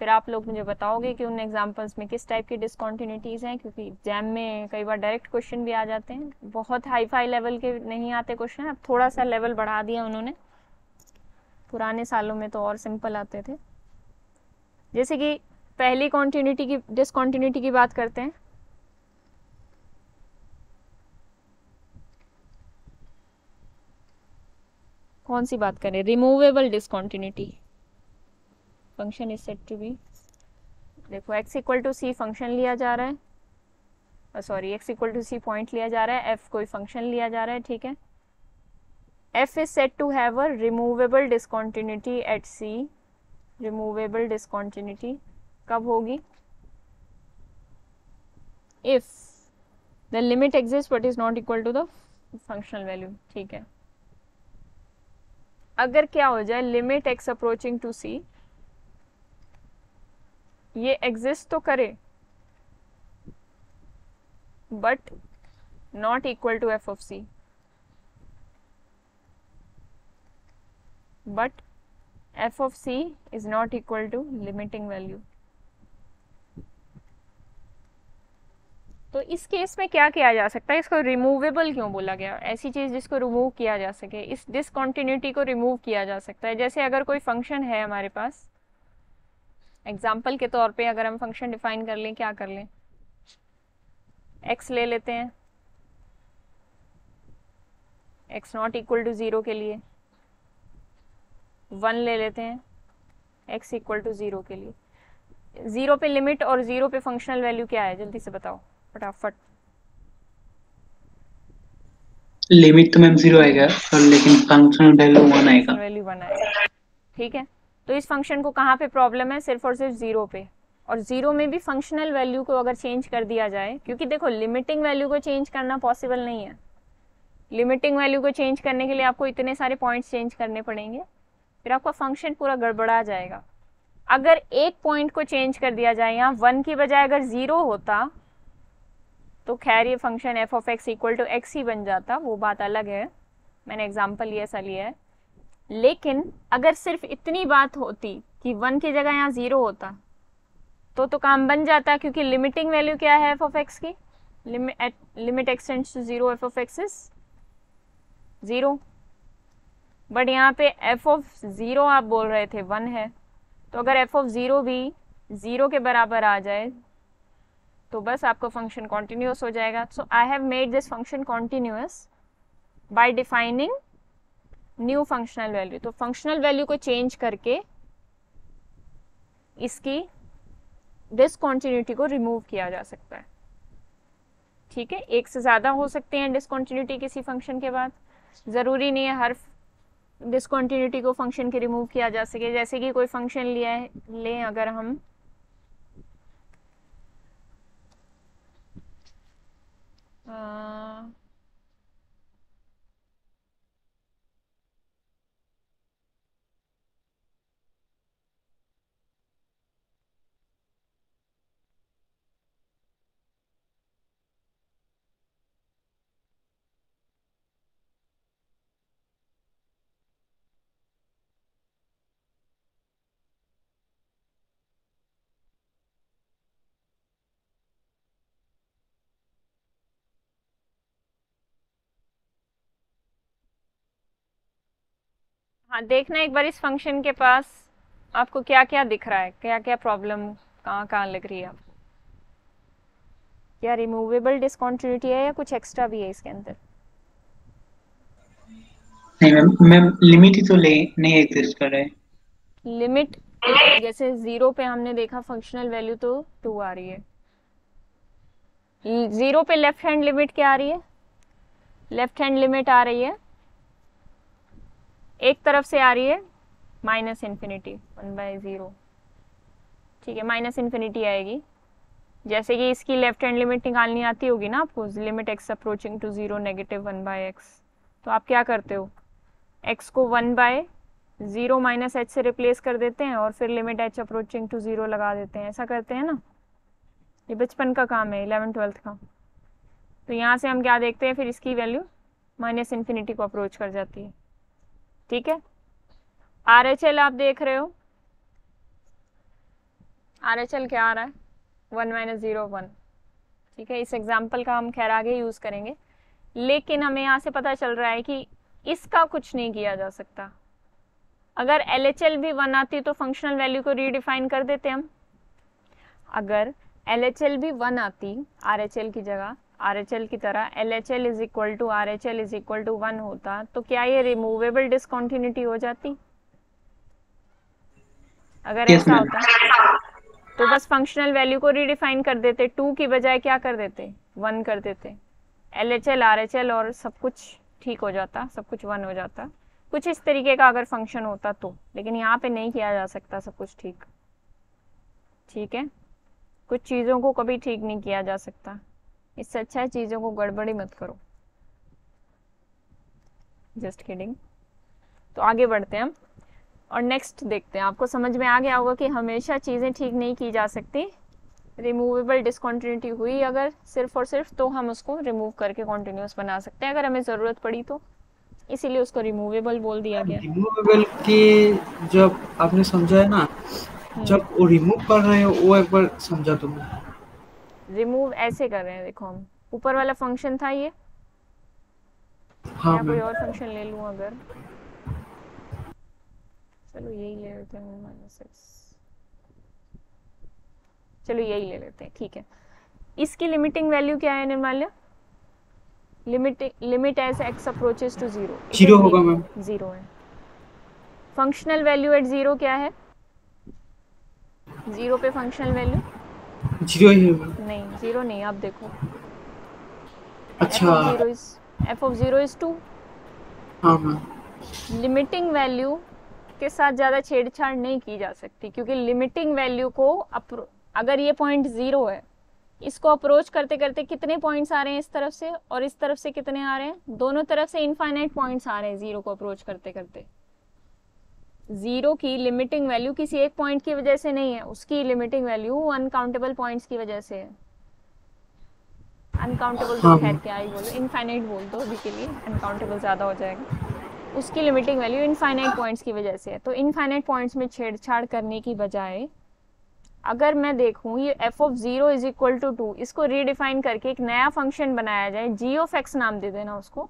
फिर आप लोग मुझे बताओगे कि उन एग्जांपल्स में किस टाइप की डिसकॉन्टिन्यूटीज हैं, क्योंकि एग्जाम में कई बार डायरेक्ट क्वेश्चन भी आ जाते हैं, बहुत हाई फाई लेवल के नहीं आते क्वेश्चन, अब थोड़ा सा लेवल बढ़ा दिया उन्होंने, पुराने सालों में तो और सिंपल आते थे। जैसे कि पहली कॉन्टिन्यूटी की, डिसकॉन्टिन्यूटी की बात करते हैं। कौन सी बात करें, removable discontinuity. Function is set to be, देखो x equal to c function लिया जा रहा है, sorry x equal to c point लिया जा रहा है, f कोई फंक्शन लिया जा रहा है, ठीक है। f is set to have a removable discontinuity at c। Removable discontinuity कब होगी, if the limit exist but is not equal to the functional value, ठीक है। अगर क्या हो जाए, limit x approaching to c, ये एग्जिस्ट तो करे but not equal to f of c, but f of c is not equal to limiting value। तो इस केस में क्या किया जा सकता है, इसको रिमूवेबल क्यों बोला गया, ऐसी चीज जिसको रिमूव किया जा सके, इस डिसकॉन्टिन्यूटी को रिमूव किया जा सकता है। जैसे अगर कोई फंक्शन है हमारे पास, एग्जाम्पल के तौर पे अगर हम फंक्शन डिफाइन कर लें, क्या कर लें, x ले लेते हैं, x नॉट इक्वल टू 0 के लिए, 1 ले लेते हैं x इक्वल टू 0 के लिए। 0 पे लिमिट और 0 पे फंक्शनल वैल्यू क्या है, जल्दी से बताओ फटाफट। लिमिट तो मैम 0 आएगा, और लेकिन फंक्शनल वैल्यू 1 आएगा। वैल्यू 1 आएगा, ठीक है। तो इस फंक्शन को कहाँ पे प्रॉब्लम है, सिर्फ और सिर्फ 0 पे, और 0 में भी फंक्शनल वैल्यू को अगर चेंज कर दिया जाए, क्योंकि देखो लिमिटिंग वैल्यू को चेंज करना पॉसिबल नहीं है। लिमिटिंग वैल्यू को चेंज करने के लिए आपको इतने सारे पॉइंट्स चेंज करने पड़ेंगे, फिर आपका फंक्शन पूरा गड़बड़ा जाएगा। अगर एक पॉइंट को चेंज कर दिया जाए, यहाँ 1 की बजाय अगर 0 होता तो खैर ये function f of x equal to x ही बन जाता, वो बात अलग है, मैंने एग्जाम्पल ये ऐसा लिया है। लेकिन अगर सिर्फ इतनी बात होती कि 1 की जगह यहाँ 0 होता तो काम बन जाता, क्योंकि लिमिटिंग वैल्यू क्या है f ऑफ x की, limit x tends to 0 f of x is 0। But यहाँ पे f ऑफ 0 आप बोल रहे थे 1 है, तो अगर f ऑफ 0 भी 0 के बराबर आ जाए तो बस आपका फंक्शन कॉन्टिन्यूअस हो जाएगा। So I have made this function continuous by defining new functional value. तो फंक्शनल वैल्यू को चेंज करके इसकी डिसकॉन्टिन्यूटी को रिमूव किया जा सकता है, ठीक है। एक से ज़्यादा हो सकते हैं डिसकॉन्टिन्यूटी किसी फंक्शन के बाद, ज़रूरी नहीं है हर डिसकॉन्टिन्यूटी को फंक्शन के रिमूव किया जा सके। जैसे कि कोई फंक्शन लिया है, लें अगर हम हाँ, देखना एक बार इस फंक्शन के पास आपको क्या क्या दिख रहा है, क्या क्या प्रॉब्लम कहाँ कहाँ लग रही है आपको, क्या रिमूवेबल डिसकॉन्टिन्यूटी है या कुछ एक्स्ट्रा भी है इसके अंदर। नहीं मैम लिमिट ही तो नहीं एग्जिस्ट कर रहा है। लिमिट जैसे 0 पे हमने देखा फंक्शनल वैल्यू तो 2 आ रही है, 0 पे लेफ्ट हैंड लिमिट क्या आ रही है, लेफ्ट हैंड लिमिट आ रही है एक तरफ से आ रही है -∞ 1/0, ठीक है, -∞ आएगी। जैसे कि इसकी लेफ्ट हैंड लिमिट निकालनी आती होगी ना आपको, limit x approaching to 0 negative 1/x, तो आप क्या करते हो, x को 1/0 माइनस h से रिप्लेस कर देते हैं और फिर लिमिट h अप्रोचिंग टू 0 लगा देते हैं, ऐसा करते हैं ना, ये बचपन का काम है 11th-12th का। तो यहाँ से हम क्या देखते हैं, फिर इसकी वैल्यू माइनस इन्फिनिटी को अप्रोच कर जाती है। ठीक है, RHL आप देख रहे हो, RHL क्या आ रहा है, 1 - 0 1। ठीक है, इस एग्जाम्पल का हम खैर आगे यूज करेंगे, लेकिन हमें यहाँ से पता चल रहा है कि इसका कुछ नहीं किया जा सकता। अगर LHL भी 1 आती तो फंक्शनल वैल्यू को रीडिफाइन कर देते हम। अगर LHL भी 1 आती RHL की जगह, RHL की तरह LHL is equal to RHL is equal to 1 होता, तो क्या ये रिमूवेबल डिसकंटिन्यूटी हो जाती? अगर Yes, ऐसा ma'am. होता तो बस फंक्शनल वैल्यू को रीडिफाइन कर देते, 2 की बजाय क्या कर देते, 1 कर देते, LHL RHL और सब कुछ ठीक हो जाता, सब कुछ 1 हो जाता। कुछ इस तरीके का अगर फंक्शन होता तो, लेकिन यहाँ पे नहीं किया जा सकता सब कुछ ठीक। ठीक है, कुछ चीज़ों को कभी ठीक नहीं किया जा सकता, इससे अच्छा है चीज़ों को गड़बड़ी मत करो। Just kidding. तो आगे बढ़ते हैं हम और नेक्स्ट देखते हैं। आपको समझ में आ गया होगा कि हमेशा चीज़ें ठीक नहीं की जा सकती। रिमूवेबल डिसकंटिन्यूटी हुई अगर सिर्फ और सिर्फ, तो हम उसको रिमूव करके कॉन्टिन्यूस बना सकते हैं अगर हमें ज़रूरत पड़ी तो, इसीलिए उसको रिमूवेबल बोल दिया गया। रिमूवेबल के जब आपने समझा है ना, जब वो रिमूव कर रहे हो वो एक बार समझा तुमने। रिमूव ऐसे कर रहे हैं, देखो हम ऊपर वाला फंक्शन था ये, हाँ या कोई मैम। और फंक्शन ले लूँ अगर, चलो यही ले लेते हैं -6, चलो यही ले लेते हैं। ठीक है, इसकी लिमिटिंग वैल्यू क्या है Nirmalya? Limit as x approaches to 0, 0 होगा मैम। 0 है। फंक्शनल वैल्यू एट 0 क्या है? 0 पे फंक्शनल वैल्यू 0 ही है मैम। नहीं, 0 नहीं, आप देखो अच्छा f of 0 is 2। हाँ मैम। लिमिटिंग वैल्यू के साथ ज़्यादा छेड़छाड़ नहीं की जा सकती, क्योंकि लिमिटिंग वैल्यू को अगर ये पॉइंट 0 है, इसको अप्रोच करते करते कितने पॉइंट्स आ रहे हैं इस तरफ से और इस तरफ से कितने आ रहे हैं, दोनों तरफ से इनफाइनाइट पॉइंट्स आ रहे हैं 0 को अप्रोच करते करते। 0 की लिमिटिंग वैल्यू किसी एक पॉइंट की वजह से नहीं है, उसकी लिमिटिंग वैल्यू अनकाउंटेबल पॉइंट्स की वजह से है। अनकाउंटेबल तो खैर क्या ही बोलो, इनफाइनाइट बोल दो अभी के लिए, अनकाउंटेबल ज़्यादा हो जाएगा। उसकी लिमिटिंग वैल्यू इनफाइनाइट पॉइंट्स की वजह से है। तो इनफाइनाइट पॉइंट्स में छेड़छाड़ करने की बजाय अगर मैं देखूं ये f of 0 is equal to 2, इसको रीडिफाइन करके एक नया फंक्शन बनाया जाए, g of x नाम दे देना उसको,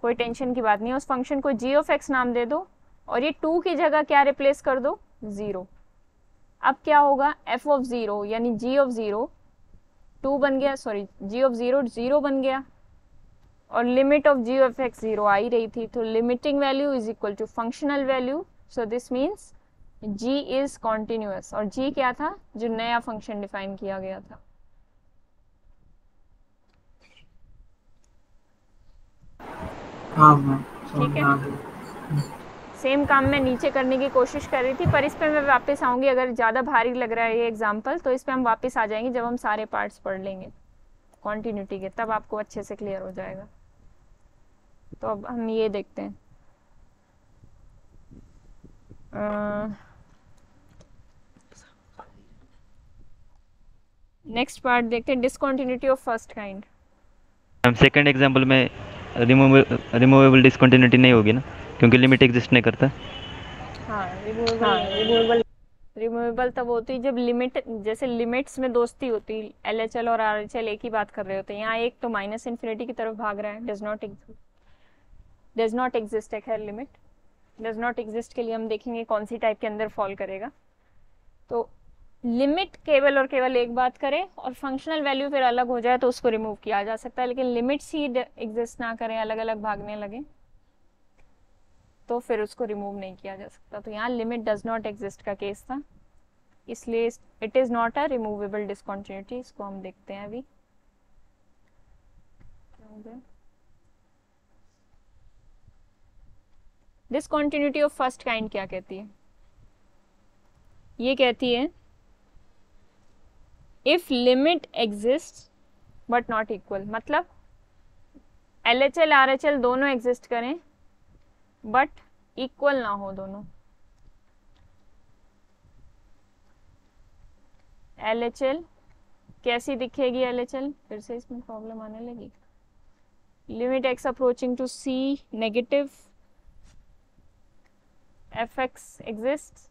कोई टेंशन की बात नहीं है, उस फंक्शन को g of x नाम दे दो और ये 2 की जगह क्या रिप्लेस कर दो, 0। अब क्या होगा, f of 0 यानी g of 0 2 बन गया, सॉरी g of 0 0 बन गया और limit of g of x 0 आ ही रही थी, तो limiting value is equal to functional value. So this means g is continuous, और g क्या था, जो नया फंक्शन डिफाइन किया गया था। हाँ मैम। ठीक है, सेम काम मैं नीचे करने की कोशिश कर रही थी, पर इस पे मैं वापस आऊंगी। अगर ज़्यादा भारी लग रहा है ये एग्जाम्पल तो इस पे हम वापस आ जाएंगे जब हम सारे पार्ट्स पढ़ लेंगे कॉन्टिन्यूटी के, तब आपको अच्छे से क्लियर हो जाएगा। तो अब हम ये देखते हैं, नेक्स्ट पार्ट देखते हैं, डिसकंटिन्यूटी ऑफ फर्स्ट काइंड। हम सेकंड एग्जांपल में रिमूवेबल डिसकंटिन्यूटी नहीं होगी ना, क्योंकि लिमिट एग्जिस्ट नहीं करता। हाँ, रिमूवेबल तब होती है जब लिमिट, जैसे लिमिट्स में दोस्ती होती, LHL और RHL एक ही बात कर रहे होते हैं। यहाँ एक तो माइनस इन्फिनिटी की तरफ भाग रहा है, डज नॉट एग्जिस्ट है। खैर लिमिट डज नॉट एग्जिस्ट के लिए हम देखेंगे कौन सी टाइप के अंदर फॉल करेगा। तो लिमिट केवल और केवल एक बात करे और फंक्शनल वैल्यू फिर अलग हो जाए तो उसको रिमूव किया जा सकता है, लेकिन लिमिट्स ही एग्जिस्ट ना करें, अलग अलग भागने लगे, तो फिर उसको रिमूव नहीं किया जा सकता। तो यहाँ लिमिट डज नॉट एग्जिस्ट का केस था, इसलिए it is not a removable discontinuity. इसको हम देखते हैं अभी। डिसकंटिन्यूटी ऑफ फर्स्ट काइंड क्या कहती है? ये कहती है if limit exist but not equal, मतलब LHL RHL दोनों एग्जिस्ट करें बट इक्वल ना हो दोनों। LHL कैसी दिखेगी? LHL फिर से इसमें प्रॉब्लम आने लगी। Limit x approaching to c negative, fx exist,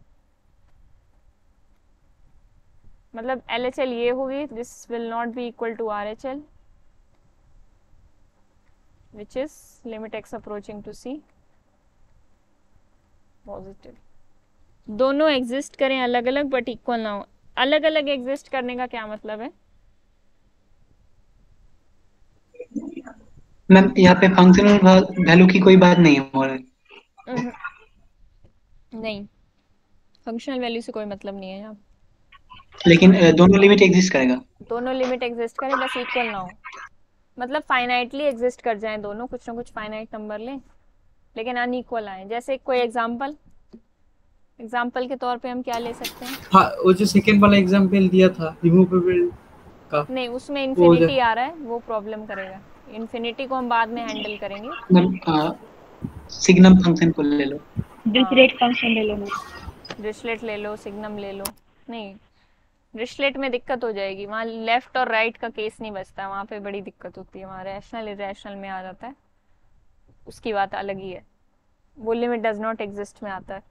मतलब LHL ये होगी, this will not be equal to RHL which is limit x approaching to c positive. दोनों एग्जिस्ट करें अलग अलग बट इक्वल ना हो। अलग अलग एग्जिस्ट करने का क्या मतलब है? मैम यहाँ पे फंक्शनल वैल्यू की कोई बात नहीं हो रही। नहीं, फंक्शनल वैल्यू से कोई मतलब नहीं है यहाँ। लेकिन दोनों लिमिट एग्जिस्ट करेगा। दोनों लिमिट एग्जिस्ट करें, बस इक्वल ना हो, मतलब फाइनाइटली एग्जिस्ट कर जाएं दोनों, कुछ ना कुछ फाइनाइट नंबर लें लेकिन अनइक्वल आए। जैसे कोई एग्जांपल के तौर पे हम क्या ले सकते हैं? हाँ, वो जो सेकंड वाला एग्जांपल दिया था रिमूवेबल का, नहीं, उसमें वो इन्फिनिटी आ रहा है, वो प्रॉब्लम करेगा। इन्फिनिटी को हम बाद में हैंडल करेंगे। मैम सिग्नम फंक्शन को ले लो। डिरिचलेट फंक्शन ले लो ना। डिरिचलेट ले लो, सिग्नम ले लो। नहीं, डिरिचलेट में दिक्कत हो जाएगी, वहाँ लेफ्ट और राइट का केस नहीं बचता, वहाँ पे बड़ी दिक्कत होती है, वहाँ रैशनल इरेशनल में आ जाता है, उसकी बात अलग ही है, वो लिमिट डज नॉट एग्जिस्ट में आता है।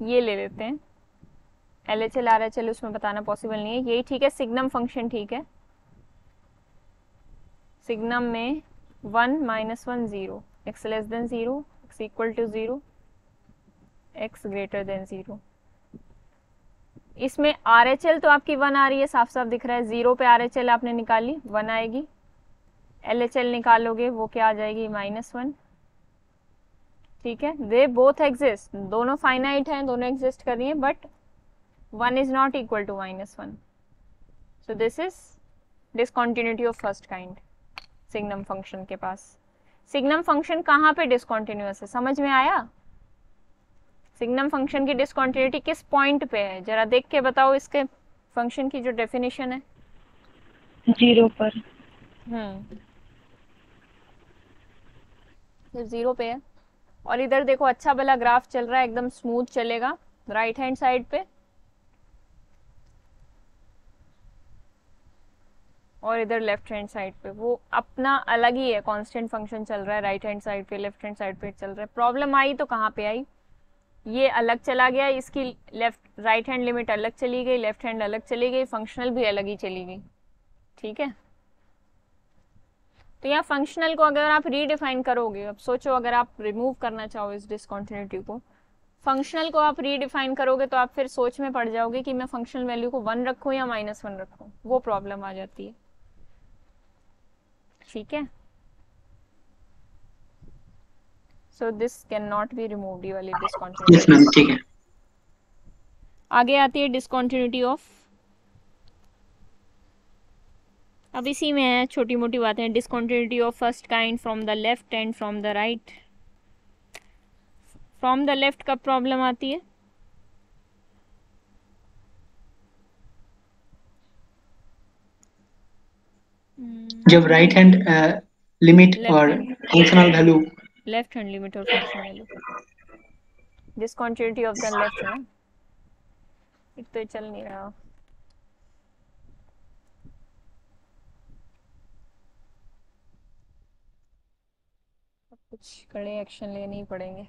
ये ले लेते हैं, LHL RHL उसमें बताना पॉसिबल नहीं है, यही ठीक है। सिग्नम फंक्शन ठीक है, सिग्नम में 1 -1 0, x less than 0, x equal to 0, x greater than 0। इसमें RHL तो आपकी 1 आ रही है, साफ साफ दिख रहा है। 0 पे RHL आपने निकाली, 1 आएगी। LHL निकालोगे वो क्या आ जाएगी? -1। ठीक है, दे बोथ एग्जिस्ट, दोनों फाइनाइट हैं, दोनों एग्जिस्ट कर रही हैं, but 1 is not equal to -1, so this is discontinuity of first kind signum function के पास। सिग्नम फंक्शन कहाँ पे डिसकंटिन्यूअस है, समझ में आया? सिग्नम फंक्शन की डिसकंटिन्यूटी किस पॉइंट पे है, जरा देख के बताओ। इसके फंक्शन की जो डेफिनेशन है 0 पर। सिर्फ 0 पे है। और इधर देखो अच्छा भला ग्राफ चल रहा है, एकदम स्मूथ चलेगा राइट हैंड साइड पे, और इधर लेफ्ट हैंड साइड पे वो अपना अलग ही है, कांस्टेंट फंक्शन चल रहा है राइट हैंड साइड पे, लेफ्ट हैंड साइड पे चल रहा है। प्रॉब्लम आई तो कहाँ पे आई? ये अलग चला गया, इसकी लेफ्ट राइट हैंड लिमिट अलग चली गई, लेफ्ट हैंड अलग चली गई, फंक्शनल भी अलग ही चली गई। ठीक है, तो यहाँ फंक्शनल को अगर आप रीडिफाइन करोगे, अब सोचो अगर आप रिमूव करना चाहो इस डिसकंटिन्यूटी को, फंक्शनल को आप रीडिफाइन करोगे तो आप फिर सोच में पड़ जाओगे कि मैं फंक्शनल वैल्यू को 1 रखूं या -1 रखूं, वो प्रॉब्लम आ जाती है। ठीक है, so this can not be removed, ये वाली यस डिसकंटिन्यूटी। मैम, ठीक है। आगे आती है डिसकंटिन्यूटी ऑफ, अब इसी में है, छोटी मोटी बातें। Discontinuity of first kind from the left and from the right. From the left कब प्रॉब्लम आती है? जब राइट हैंड लिमिट लेफ्ट और hand, functional value, left hand limit और function value, discontinuity of the left है ना, एक तो चल नहीं रहा। अब कुछ कड़े एक्शन लेने ही पड़ेंगे।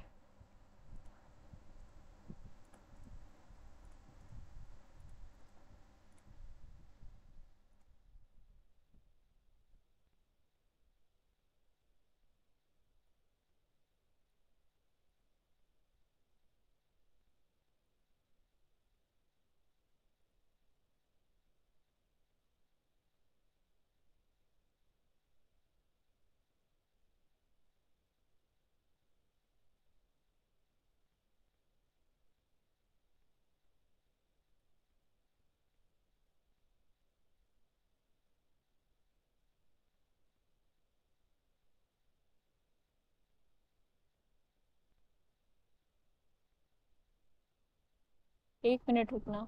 एक मिनट रुकना।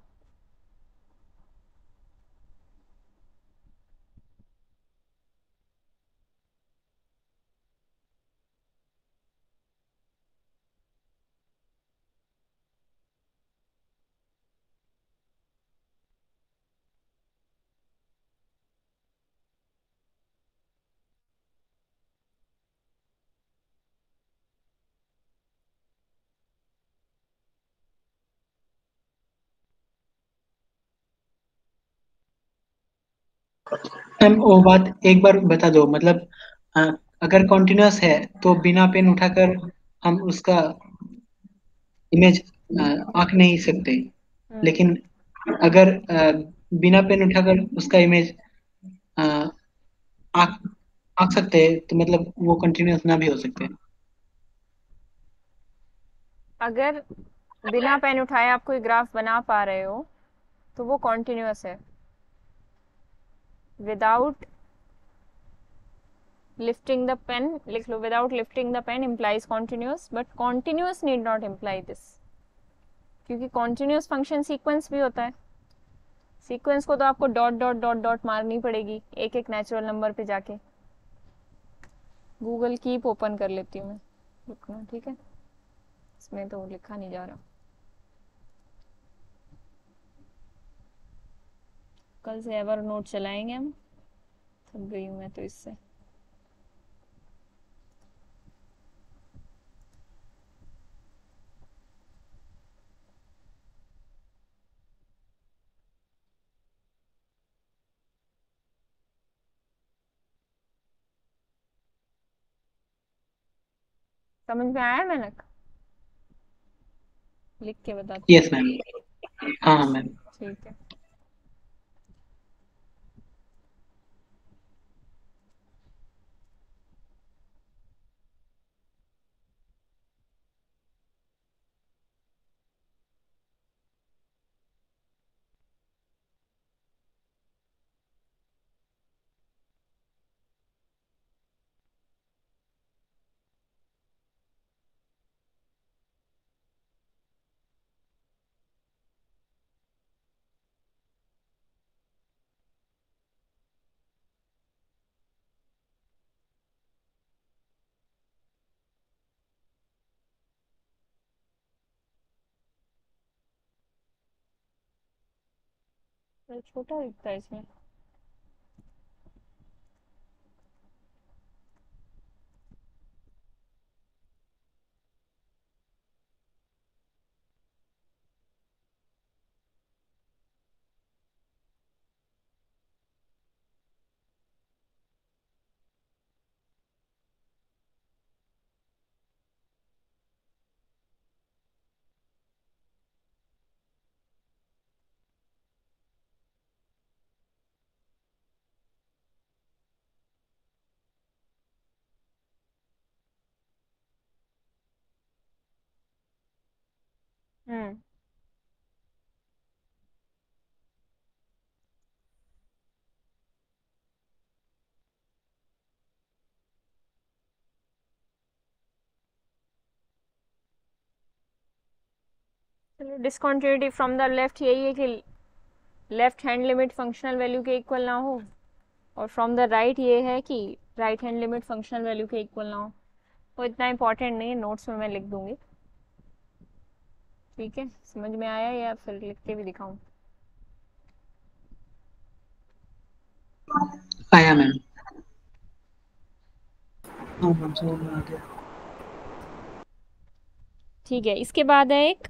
मैम वो बात एक बार बता दो, मतलब अ, अगर कॉन्टिन्यूअस है तो बिना पेन उठाकर हम उसका इमेज आंक नहीं सकते, लेकिन अगर बिना पेन उठाकर उसका इमेज आंक आंक सकते हैं तो मतलब वो कंटिन्यूअस ना भी हो सकते हैं। अगर बिना पेन उठाए आप कोई ग्राफ बना पा रहे हो तो वो कॉन्टिन्यूअस है। विदाउट लिफ्टिंग द पेन लिख लो, without lifting the pen implies continuous, but continuous need not imply this, क्योंकि continuous फंक्शन सीक्वेंस भी होता है। सीक्वेंस को तो आपको डॉट डॉट डॉट डॉट मारनी पड़ेगी एक एक नेचुरल नंबर पे जाके। गूगल कीप ओपन कर लेती हूँ मैं, रुकना, ठीक है, इसमें तो लिखा नहीं जा रहा। कल से एवर नोट चलाएंगे हम, थक गई हूँ मैं तो इससे। समझ में आया मेनक? लिख के बताती हूँ। Yes ma'am. हाँ हाँ मैम। ठीक है। तो छोटा दिखता है इसमें। हम्म। चलो, डिसकंटिन्यूटी फ्रॉम द लेफ्ट यही है कि left hand limit functional value के इक्वल ना हो, और फ्रॉम द राइट ये है कि right hand limit functional value के इक्वल ना हो। वो इतना इंपॉर्टेंट नहीं है, नोट्स में मैं लिख दूंगी। ठीक है, समझ में आया या फिर लिख के भी दिखाऊं? आया मैम। हाँ मैम समझ में आ गया। ठीक है, इसके बाद है एक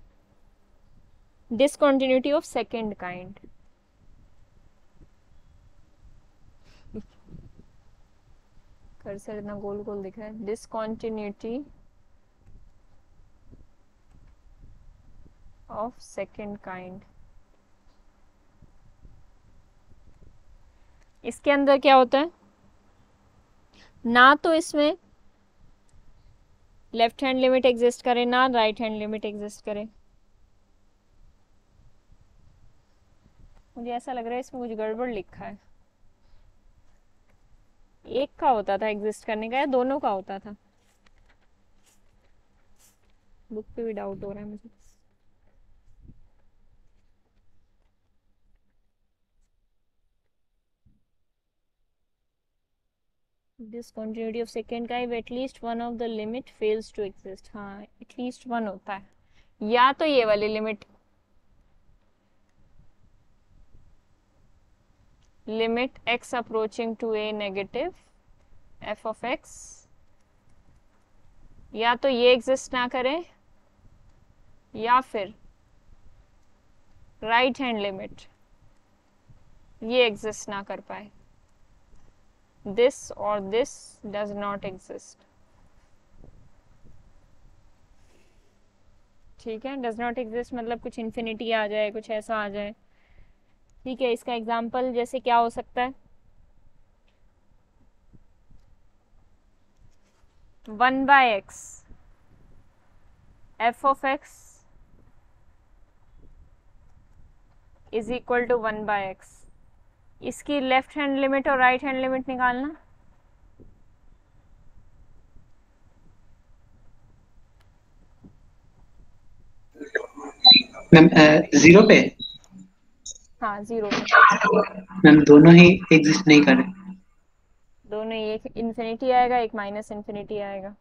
discontinuity of second kind. Cursor इतना गोल गोल दिख रहा है। डिसकंटिन्यूटी ऑफ सेकंड काइंड, इसके अंदर क्या होता है ना, तो इसमें लेफ्ट हैंड लिमिट एग्जिस्ट करे ना राइट हैंड लिमिट एग्जिस्ट करे। मुझे ऐसा लग रहा है इसमें कुछ गड़बड़ लिखा है। एक का होता था एग्जिस्ट करने का या दोनों का होता था? बुक पे भी डाउट हो रहा है मुझे। डिसकंटिन्यूटी ऑफ सेकंड का at least one of the limit fails to exist. हाँ, एटलीस्ट वन होता है, या तो ये वाली limit, limit x approaching to a negative f of x, या तो ये एग्जिस्ट ना करे या फिर राइट हैंड लिमिट ये एग्जिस्ट ना कर पाए। this or this does not exist. ठीक है, डज नॉट एग्जिस्ट मतलब कुछ इन्फिनिटी आ जाए, कुछ ऐसा आ जाए। ठीक है, इसका एग्जाम्पल जैसे क्या हो सकता है, 1/x f of x is equal to 1/x। इसकी लेफ्ट हैंड लिमिट और राइट हैंड लिमिट निकालना। मैम 0 पे। हाँ, 0 पे। मैम दोनों ही एग्जिस्ट नहीं कर रहे। दोनों ही, एक इन्फिनिटी आएगा, एक माइनस इन्फिनिटी आएगा।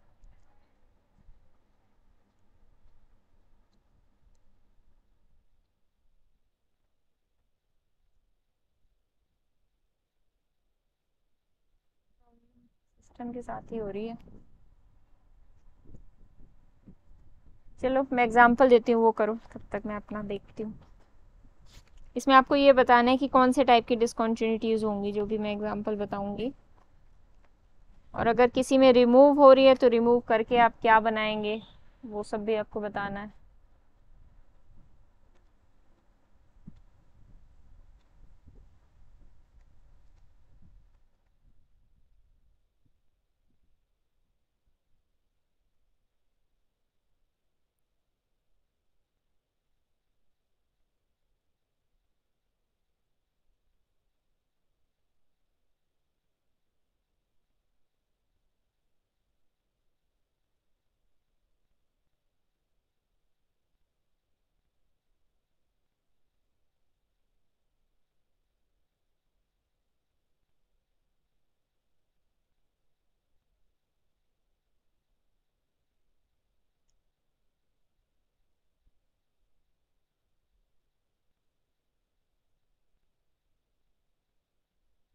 सिस्टम के साथ ही हो रही है। चलो मैं एग्जांपल देती हूँ, वो करो, तब तक मैं अपना देखती हूँ। इसमें आपको ये बताना है कि कौन से टाइप की डिसकंटिन्यूटीज होंगी, जो भी मैं एग्जांपल बताऊंगी। और अगर किसी में रिमूव हो रही है तो रिमूव करके आप क्या बनाएंगे, वो सब भी आपको बताना है।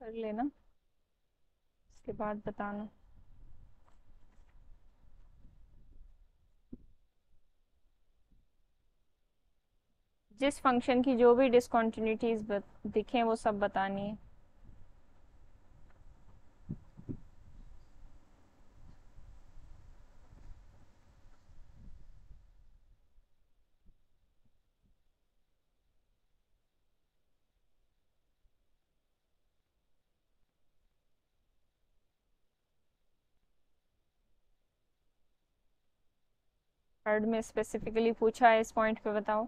कर लेना, उसके बाद बताना। जिस फंक्शन की जो भी डिसकंटिन्यूटीज दिखें वो सब बतानी है। थर्ड में स्पेसिफिकली पूछा है, इस पॉइंट पे बताओ।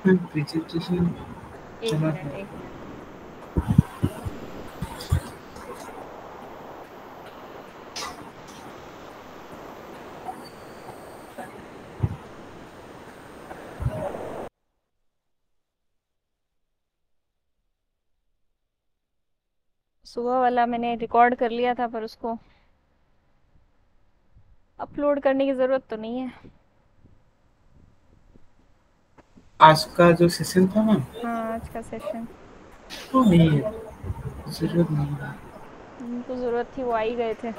प्रेजेंटेशन एक चला मिनट है। एक मिनट सुबह वाला मैंने रिकॉर्ड कर लिया था पर उसको अपलोड करने की ज़रूरत तो नहीं है। आज का जो सेशन था ना, हाँ आज का सेशन वो नहीं है, जरूरत नहीं है। जिनको ज़रूरत थी वो आ ही गए थे।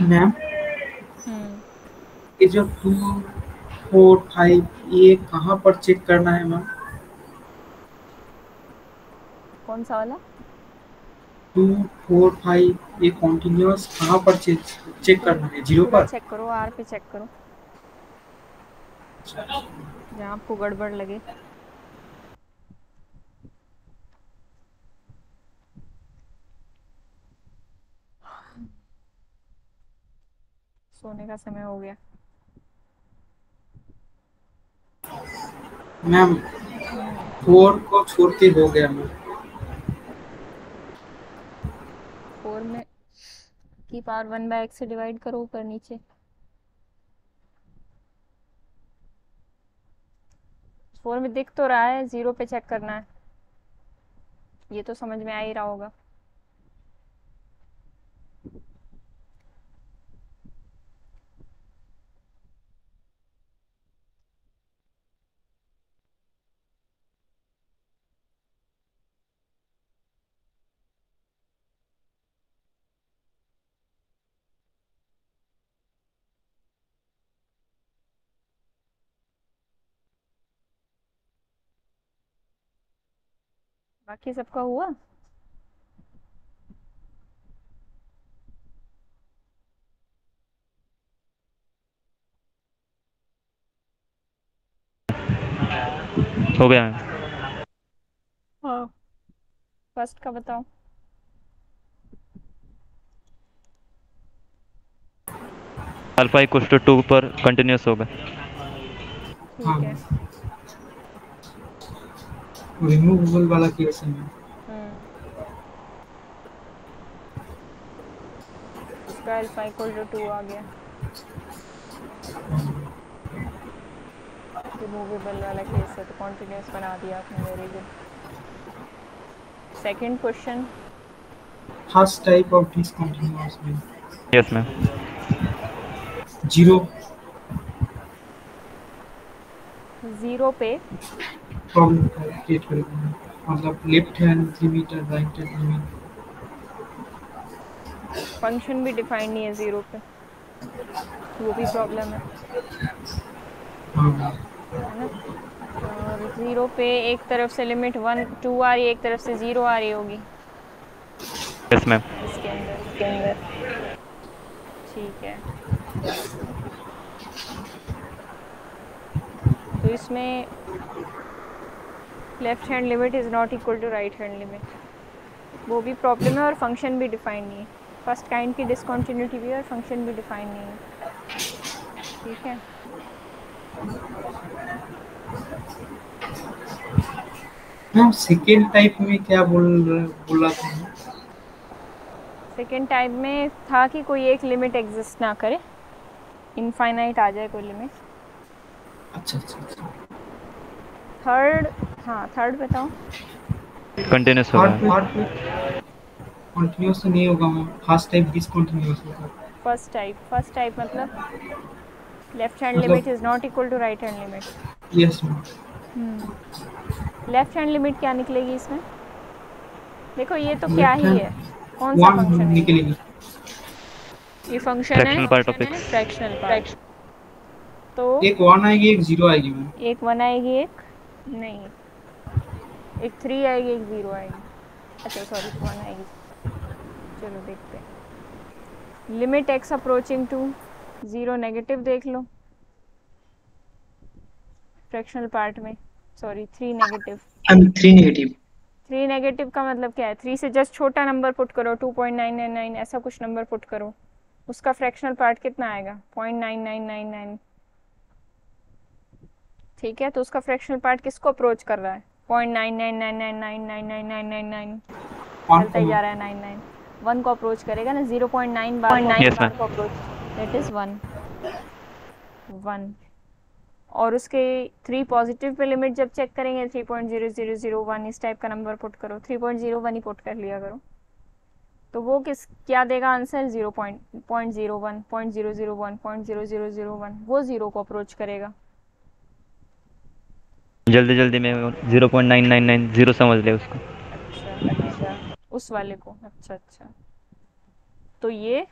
मैम, हम्म ये जो 2, 4, 5 ये कहाँ पर चेक करना है मैम? कौन सा वाला? 2, 4, 5 ये कॉन्टिन्यूअस कहाँ पर चेक चेक करना है? 0 पूरा पर? चेक करो, आर पे चेक करो जहाँ आपको गड़बड़ लगे। सोने का समय हो गया। मैम 4 को छोड़ के हो गया मैम। 4 में की पावर 1/x से डिवाइड करो ऊपर नीचे। 4 में दिख तो रहा है, 0 पे चेक करना है, ये तो समझ में आ ही रहा होगा। बाकी सबका हुआ? हो गया मैम। हाँ फर्स्ट का बताओ। अल्फा इक्वल्स टू 2 पर कंटिन्यूस होगा। हाँ, ठीक है। रिमूवेबल वाला केस है मैम। हम्म उसका अल्फा इक्वल टू 2 आ गया। रिमूवेबल वाला केस है तो कॉन्टिन्यूस बना दिया आपने, very good. Second question, first type of discontinuous में यस मैम। 0 जीरो पे प्रॉब्लम क्रिएट करेगा, मतलब लेफ्ट हैंड लिमिट और राइट हैंड लिमिट। फंक्शन भी डिफाइंड नहीं है जीरो पे, वो भी प्रॉब्लम है हाँ ना। और जीरो पे एक तरफ से लिमिट 1 2 आ रही है, एक तरफ से 0 आ रही होगी यस मैम। इसके अंदर। ठीक है, तो इसमें left hand limit is not equal to right hand limit, वो भी प्रॉब्लम है और फंक्शन भी डिफाइन नहीं है। फर्स्ट काइंड की डिसकंटिन्यूटी भी है और फंक्शन भी डिफाइन नहीं है। ठीक है, मैम सेकेंड टाइप में क्या बोला था? सेकेंड टाइप में था कि कोई एक लिमिट एग्जिस्ट ना करे, इनफाइनाइट आ जाए कोई लिमिट। अच्छा अच्छा अच्छा। थर्ड, हाँ थर्ड बताओ। कंटिन्यूस होगा। कंटिन्यूअस तो नहीं होगा मैम, फर्स्ट टाइप डिसकंटिन्यूअस होगा। फर्स्ट टाइप मतलब लेफ्ट हैंड मतलब limit is not equal to right hand limit. Yes ma'am. Left hand limit क्या निकलेगी इसमें? देखो ये तो क्या ही है, कौन सा वन फंक्शन है निकलेगी। ये? फंक्शन फ्रैक्शनल है part of x. Fractional part. तो एक 1 आएगी एक 0 आएगी मैम। एक 1 आएगी, एक नहीं, एक 3 आएगी, एक 0 आएगी। अच्छा सॉरी 1 आएगी। चलो देखते हैं। Limit x approaching to 0 negative देख लो फ्रैक्शनल पार्ट में, सॉरी 3 नेगेटिव। 3 नेगेटिव। 3 नेगेटिव का मतलब क्या है? 3 से जस्ट छोटा नंबर पुट करो, 2.999 ऐसा कुछ नंबर पुट करो, उसका फ्रैक्शनल पार्ट कितना आएगा? 0.9999। ठीक है, तो उसका फ्रैक्शनल पार्ट किसको अप्रोच कर रहा है? 0.9999999999 चलता ही जा रहा है 99, 1 को अप्रोच करेगा ना, 0.9 बार Yes, ma'am. को अप्रोच, दैट इज 1 1। और उसके 3 पॉजिटिव पे लिमिट जब चेक करेंगे 3.0001 इस टाइप का नंबर पुट करो, 3.01 ही पुट कर लिया करो, तो वो क्या देगा आंसर? 0.01 0.001 0.0001, वो 0 को अप्रोच करेगा। जल्दी जल्दी में 0.9990 समझ ले उसको। अच्छा उस वाले को, अच्छा अच्छा, तो ये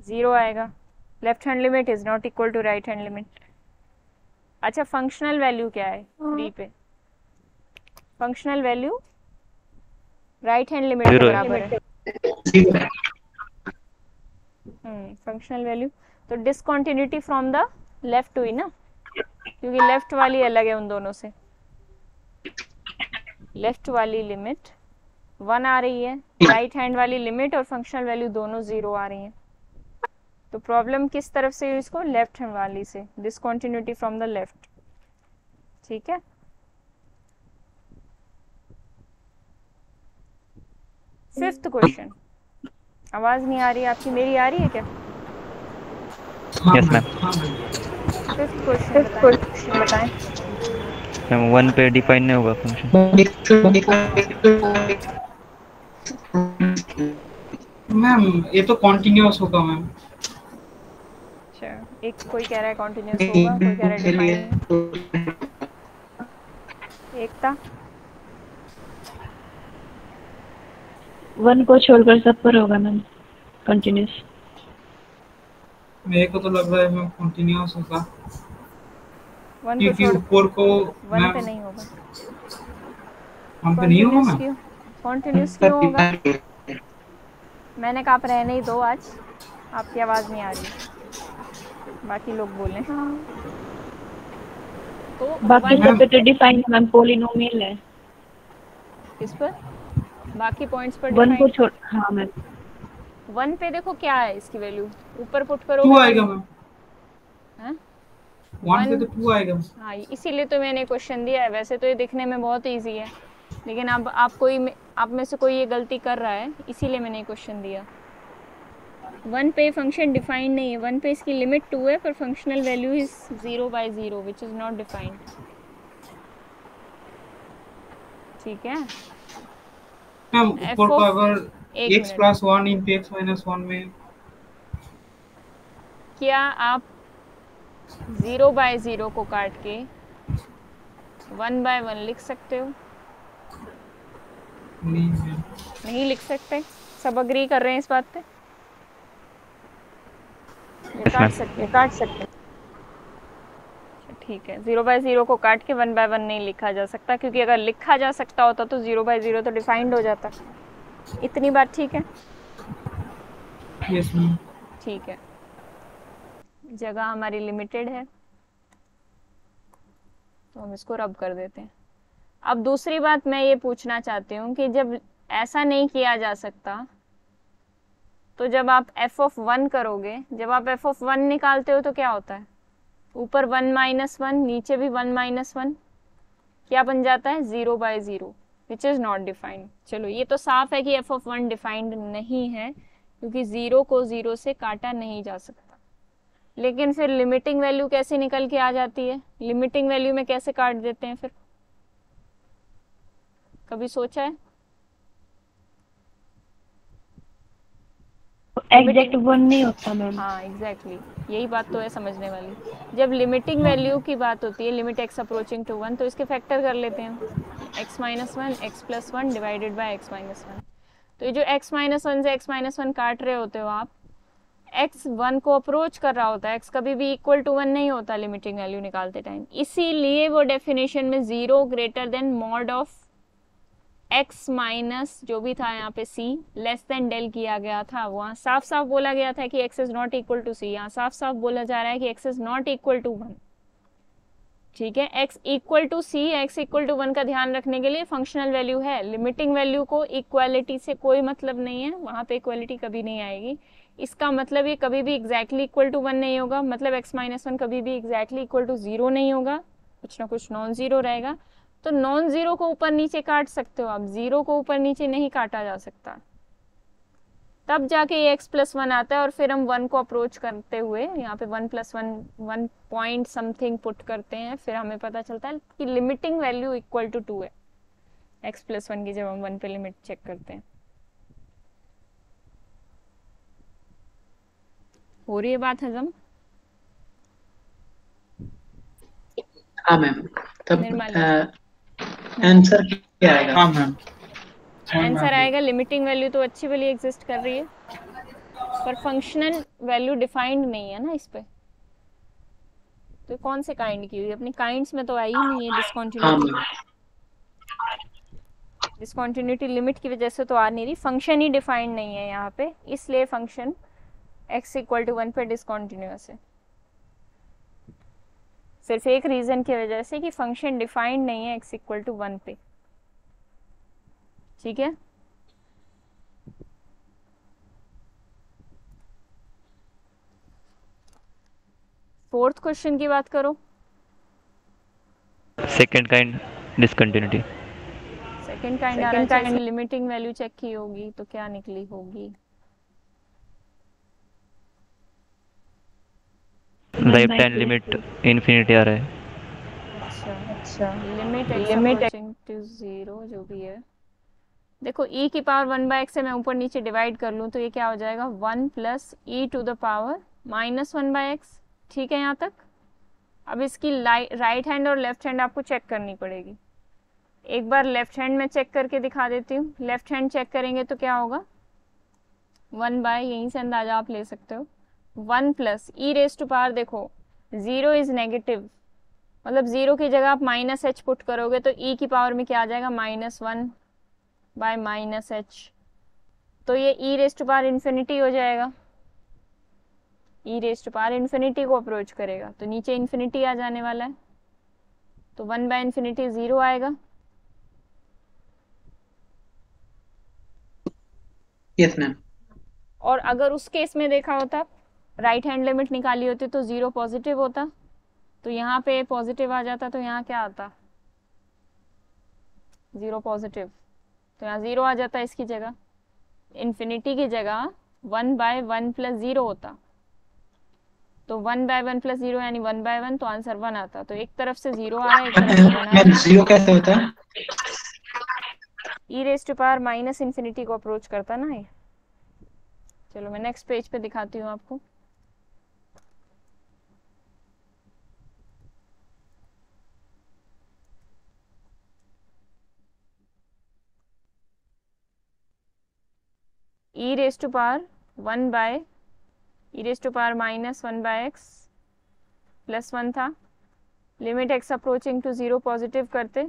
0 आएगा। Left hand limit is not equal to right hand limit. अच्छा फंक्शनल वैल्यू क्या है 3 पे? Functional value right hand limit के बराबर है। फंक्शनल वैल्यू तो डिसकंटिन्यूटी फ्रॉम द लेफ्ट हुई ना, क्योंकि लेफ्ट वाली अलग है उन दोनों से। लेफ्ट वाली लिमिट 1 आ रही है, राइट हैंड वाली लिमिट और फंक्शनल वैल्यू दोनों 0 आ रही हैं। तो प्रॉब्लम किस तरफ से हुई इसको? लेफ्ट हैंड वाली से, डिसकंटिन्यूटी फ्रॉम द लेफ्ट। ठीक है, फिफ्थ क्वेश्चन। आवाज नहीं आ रही आपकी, मेरी आ रही है क्या? Yes ma'am. फिफ्थ क्वेश्चन बताएं। मैम 1 पे डिफाइन नहीं होगा फंक्शन। मैम ये तो कंटिन्यूअस होगा मैम। अच्छा, एक कोई कह रहा है कॉन्टिन्यूस होगा, कोई कह रहा है डिफाइन। एकता 1 को छोड़कर सब पर होगा मैम कंटिन्यूस। मेरे को तो लग रहा है मैम कंटिन्यूअस होगा, 1 को क्योंकि छोड़ ऊपर को 1 पे नहीं होगा। हम पे नहीं होगा मैम। कॉन्टिन्यूस क्यों होगा? मैंने कहा आप रहने ही दो, आज आपकी आवाज नहीं आ रही, बाकी लोग बोलें। तो बाकी 1 सब पे तो डिफाइन मैम पॉलिनोमियल है। किस पर? बाकी पॉइंट्स पर 1 को डिफाइन। छोड़, हाँ मैम 1 पे देखो क्या है इसकी वैल्यू, ऊपर पुट करो 2 आएगा मैम। हाँ 1 पे तो 2 आएगा। हाँ, इसीलिए तो मैंने क्वेश्चन दिया है। वैसे तो ये दिखने में बहुत इजी है, लेकिन अब आप में से कोई ये गलती कर रहा है, इसीलिए मैंने क्वेश्चन दिया। 1 पे फंक्शन डिफाइंड नहीं है, 1 पे इसकी लिमिट 2 है पर functional value is 0/0 which is not defined. ठीक है, मैम एफ ऊपर का ऑफ अगर एक x minute, plus 1 into x minus 1 में क्या आप 0/0 को काट के 1/1 लिख सकते हो? नहीं मैम। नहीं लिख सकते, सब अग्री कर रहे हैं इस बात पे? ये यस काट मैम। सकते हैं, काट सकते हैं। ठीक है, 0/0 को काट के 1/1 नहीं लिखा जा सकता, क्योंकि अगर लिखा जा सकता होता तो 0/0 तो डिफाइंड हो जाता। इतनी बात ठीक है? Yes ma'am. ठीक है, जगह हमारी लिमिटेड है तो हम इसको रब कर देते हैं। अब दूसरी बात मैं ये पूछना चाहती हूँ कि जब ऐसा नहीं किया जा सकता तो जब आप f(1) करोगे, जब आप f(1) निकालते हो तो क्या होता है? ऊपर 1-1, नीचे भी 1-1, क्या बन जाता है? 0/0 विच इज नॉट डिफाइंड। चलो ये तो साफ है कि f(1) डिफाइंड नहीं है, क्योंकि 0 को 0 से काटा नहीं जा सकता। लेकिन फिर लिमिटिंग वैल्यू कैसे निकल के आ जाती है? लिमिटिंग वैल्यू में कैसे काट देते हैं फिर? कभी सोचा है? एग्जैक्ट 1 नहीं होता मैम। हाँ एग्जैक्टली, यही बात तो है समझने वाली। जब लिमिटिंग वैल्यू की बात होती है, लिमिट x अप्रोचिंग टू 1, तो इसके फैक्टर कर लेते हैं हम, x-1 x+1 divided by x-1। तो ये जो x-1 से x-1 काट रहे होते हो आप, x 1 को अप्रोच कर रहा होता है, x कभी भी इक्वल टू 1 नहीं होता लिमिटिंग वैल्यू निकालते टाइम। इसीलिए वो डेफिनेशन में 0 greater than mod of x minus जो भी था यहाँ पे c लेस देन डेल किया गया था। वहाँ साफ साफ बोला गया था कि x is not equal to c, यहाँ साफ साफ बोला जा रहा है कि x is not equal to 1। ठीक है, x equal to c, x equal to 1 का ध्यान रखने के लिए फंक्शनल वैल्यू है। लिमिटिंग वैल्यू को इक्वालिटी से कोई मतलब नहीं है, वहाँ पे इक्वालिटी कभी नहीं आएगी। इसका मतलब ये कभी भी एग्जैक्टली इक्वल टू 1 नहीं होगा, मतलब x-1 कभी भी एग्जैक्टली इक्वल टू 0 नहीं होगा, कुछ ना कुछ नॉन जीरो रहेगा। तो नॉन जीरो को ऊपर नीचे काट सकते हो आप, जीरो को ऊपर नीचे नहीं काटा जा सकता। तब जाके ये x+1 आता है और फिर हम 1 को अप्रोच करते हुए यहाँ पे 1+1 1 पॉइंट समथिंग पुट करते हैं, फिर हमें पता चलता है कि लिमिटिंग वैल्यू इक्वल टू 2 है x+1 की, जब हम 1 पे लिमिट चेक करते हैं। हो रही है बात हजम? हाँ मैम। तब निर्मला, आंसर क्या आएगा? हाँ मैम। आंसर आएगा लिमिटिंग वैल्यू तो अच्छी वाली एग्जिस्ट कर रही है, पर फंक्शनल वैल्यू डिफाइंड नहीं है ना इस पे। तो कौन से काइंड की हुई? अपनी काइंड्स में तो आई ही नहीं है हाँ डिसकंटिन्यूटी। मैम। डिसकंटिन्यूटी लिमिट की वजह से तो आ नहीं रही, फंक्शन ही डिफाइंड नहीं है यहाँ पे, इसलिए फंक्शन x इक्वल टू 1 पे डिसकंटिन्यूअस है। सिर्फ एक रीजन की वजह से कि फंक्शन डिफाइंड नहीं है x इक्वल टू 1 पे। ठीक है, फोर्थ क्वेश्चन की बात करो। Second kind discontinuity. Second kind आ रहा है, लिमिटिंग वैल्यू चेक की होगी तो क्या निकली होगी? राइट हैंड लिमिट इन्फिनिटी आ रहा है। अच्छा, लिमिट x अप्रोचिंग टू 0 जो भी है। देखो e की पावर 1/x से मैं ऊपर नीचे डिवाइड कर लूँ तो ये क्या हो जाएगा? 1 plus e to the power minus 1/x। ठीक है यहाँ तक? अब इसकी राइट हैंड और लेफ्ट हैंड आपको चेक करनी पड़ेगी। एक बार लेफ्ट हैंड में चेक करके दिखा देती हूँ। लेफ्ट हैंड चेक करेंगे तो क्या होगा? 1/, यहीं से अंदाजा आप ले सकते हो, 1 plus e raise to power, देखो 0 इज नेगेटिव, मतलब 0 की जगह आप माइनस h पुट करोगे तो e की पावर में क्या आ जाएगा? -1/-h। तो ये e raise to power infinity हो जाएगा, e raise to power infinity को अप्रोच करेगा तो नीचे इन्फिनिटी आ जाने वाला है, तो 1/∞ 0 आएगा। Yes ma'am. और अगर उस केस में देखा होता, राइट हैंड लिमिट निकाली होती तो 0 पॉजिटिव होता, तो यहाँ पे पॉजिटिव आ जाता, तो यहाँ क्या आता? 0 पॉजिटिव, तो यहाँ 0 आ जाता है इसकी जगह। इन्फिनिटी की जगह 1/1 + 0 होता, तो 1/1 + 0 यानी 1/1, तो आंसर 1 आता। तो एक तरफ से 0 आ रहा है, एक तरफ से 1 आ रहा है। जीरो कैसे होता है? e⁻∞ को अप्रोच करता ना ये। चलो मैं नेक्स्ट पेज पे दिखाती हूँ आपको। e⁻1/(-1/x + 1 था, limit x approaching to 0 positive करते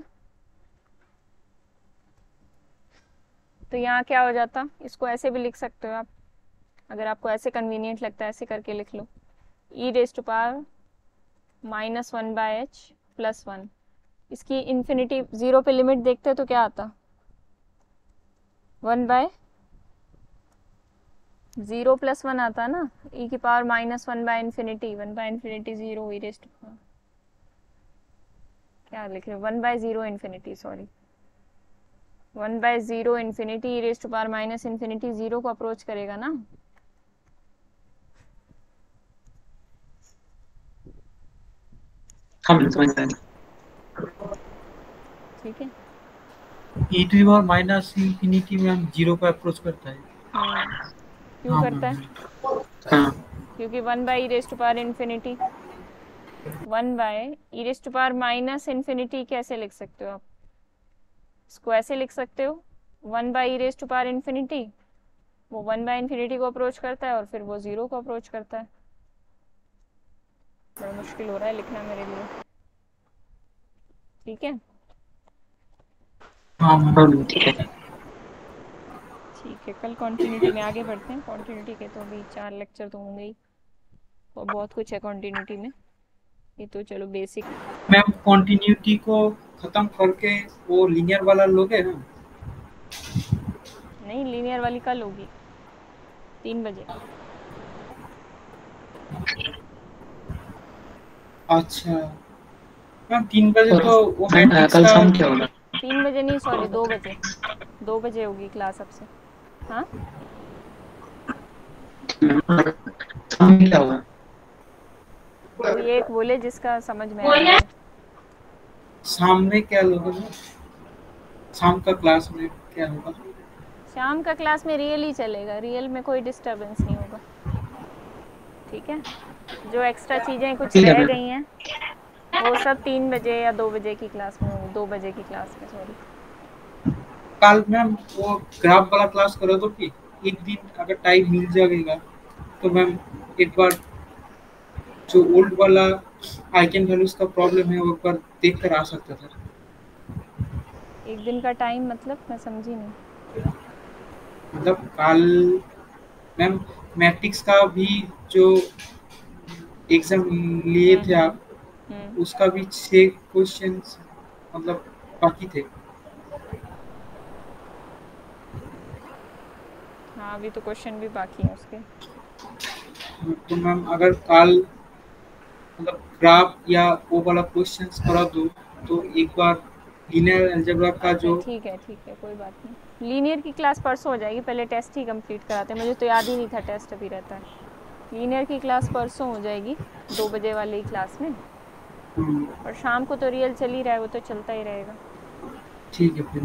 तो यहाँ क्या हो जाता, इसको ऐसे भी लिख सकते हो आप, अगर आपको ऐसे कन्वीनियंट लगता है ऐसे करके लिख लो। e⁻⁻1/h + 1, इसकी इन्फिनिटी 0 पे लिमिट देखते तो क्या आता, 1/0 + 1 आता ना, e⁻−1/∞ 0 क्या लिख रहे हो, 1/0 सॉरी 1/0 e⁻∞ 0 को अप्रोच करेगा ना। हम समझ रहे हैं। ठीक है, e⁻∞ में हम 0 को अप्रोच करता है। क्यों हाँ करता है? मैम। हाँ क्योंकि 1/e⁻∞ 1/e⁻∞ कैसे लिख सकते हो आप, इसको ऐसे लिख सकते हो, 1/e⁻∞, वो 1/∞ को अप्रोच करता है और फिर वो 0 को अप्रोच करता है। बड़ा मुश्किल हो रहा है लिखना मेरे लिए। ठीक है, हाँ मैम। ठीक है। ठीक है, कल कॉन्टिन्यूटी में आगे बढ़ते हैं। कॉन्टिन्यूटी के तो अभी 4 लेक्चर तो होंगे ही, और बहुत कुछ है कॉन्टिन्यूटी में, ये तो चलो बेसिक। मैम कॉन्टिन्यूटी को खत्म करके वो लीनियर वाला लोगे ना? नहीं, लीनियर वाली कल होगी 3 बजे। अच्छा मैम 3 बजे और तो वो मैम मैट्रिक्स कल का शाम क्या होगा? 3 बजे नहीं, सॉरी 2 बजे, 2 बजे होगी क्लास अब से। हाँ, शाम में क्या होगा? कोई एक बोले जिसका समझ में आ रही है। शाम में क्या लोगे मैम? शाम का क्लास में क्या होगा? शाम का क्लास में रियल ही चलेगा, रियल में कोई डिस्टरबेंस नहीं होगा। ठीक है, जो एक्स्ट्रा चीज़ें कुछ ठीक है रह मैम। गई हैं वो सब 3 बजे या 2 बजे की क्लास में होगी, 2 बजे की क्लास में, सॉरी। कल मैम वो ग्राफ वाला क्लास करो तो कि एक दिन अगर टाइम मिल जाएगा तो मैम एक बार जो ओल्ड वाला आइगन वैल्यूज का प्रॉब्लम है वो एक बार देख कर आ सकता था। एक दिन का टाइम मतलब मैं समझी नहीं। मतलब कल मैम मैट्रिक्स का भी जो एग्जाम लिए थे आप, उसका भी 6 क्वेश्चंस मतलब बाकी थे। हाँ, अभी तो क्वेश्चन भी बाकी हैं उसके। तो मैम अगर कल मतलब ग्राफ या वो वाला क्वेश्चंस करा दो तो एक बार लीनियर अलजेब्रा का जो ठीक है, ठीक है, कोई बात नहीं। लीनियर की क्लास परसों हो जाएगी, पहले टेस्ट ही कंप्लीट कराते हैं, मुझे तो याद ही नहीं था टेस्ट अभी रहता है। लीनियर की क्लास परसों हो जाएगी 2 बजे वाली क्लास में, और शाम को तो रियल चल ही रहा है, वो तो चलता ही रहेगा। ठीक है फिर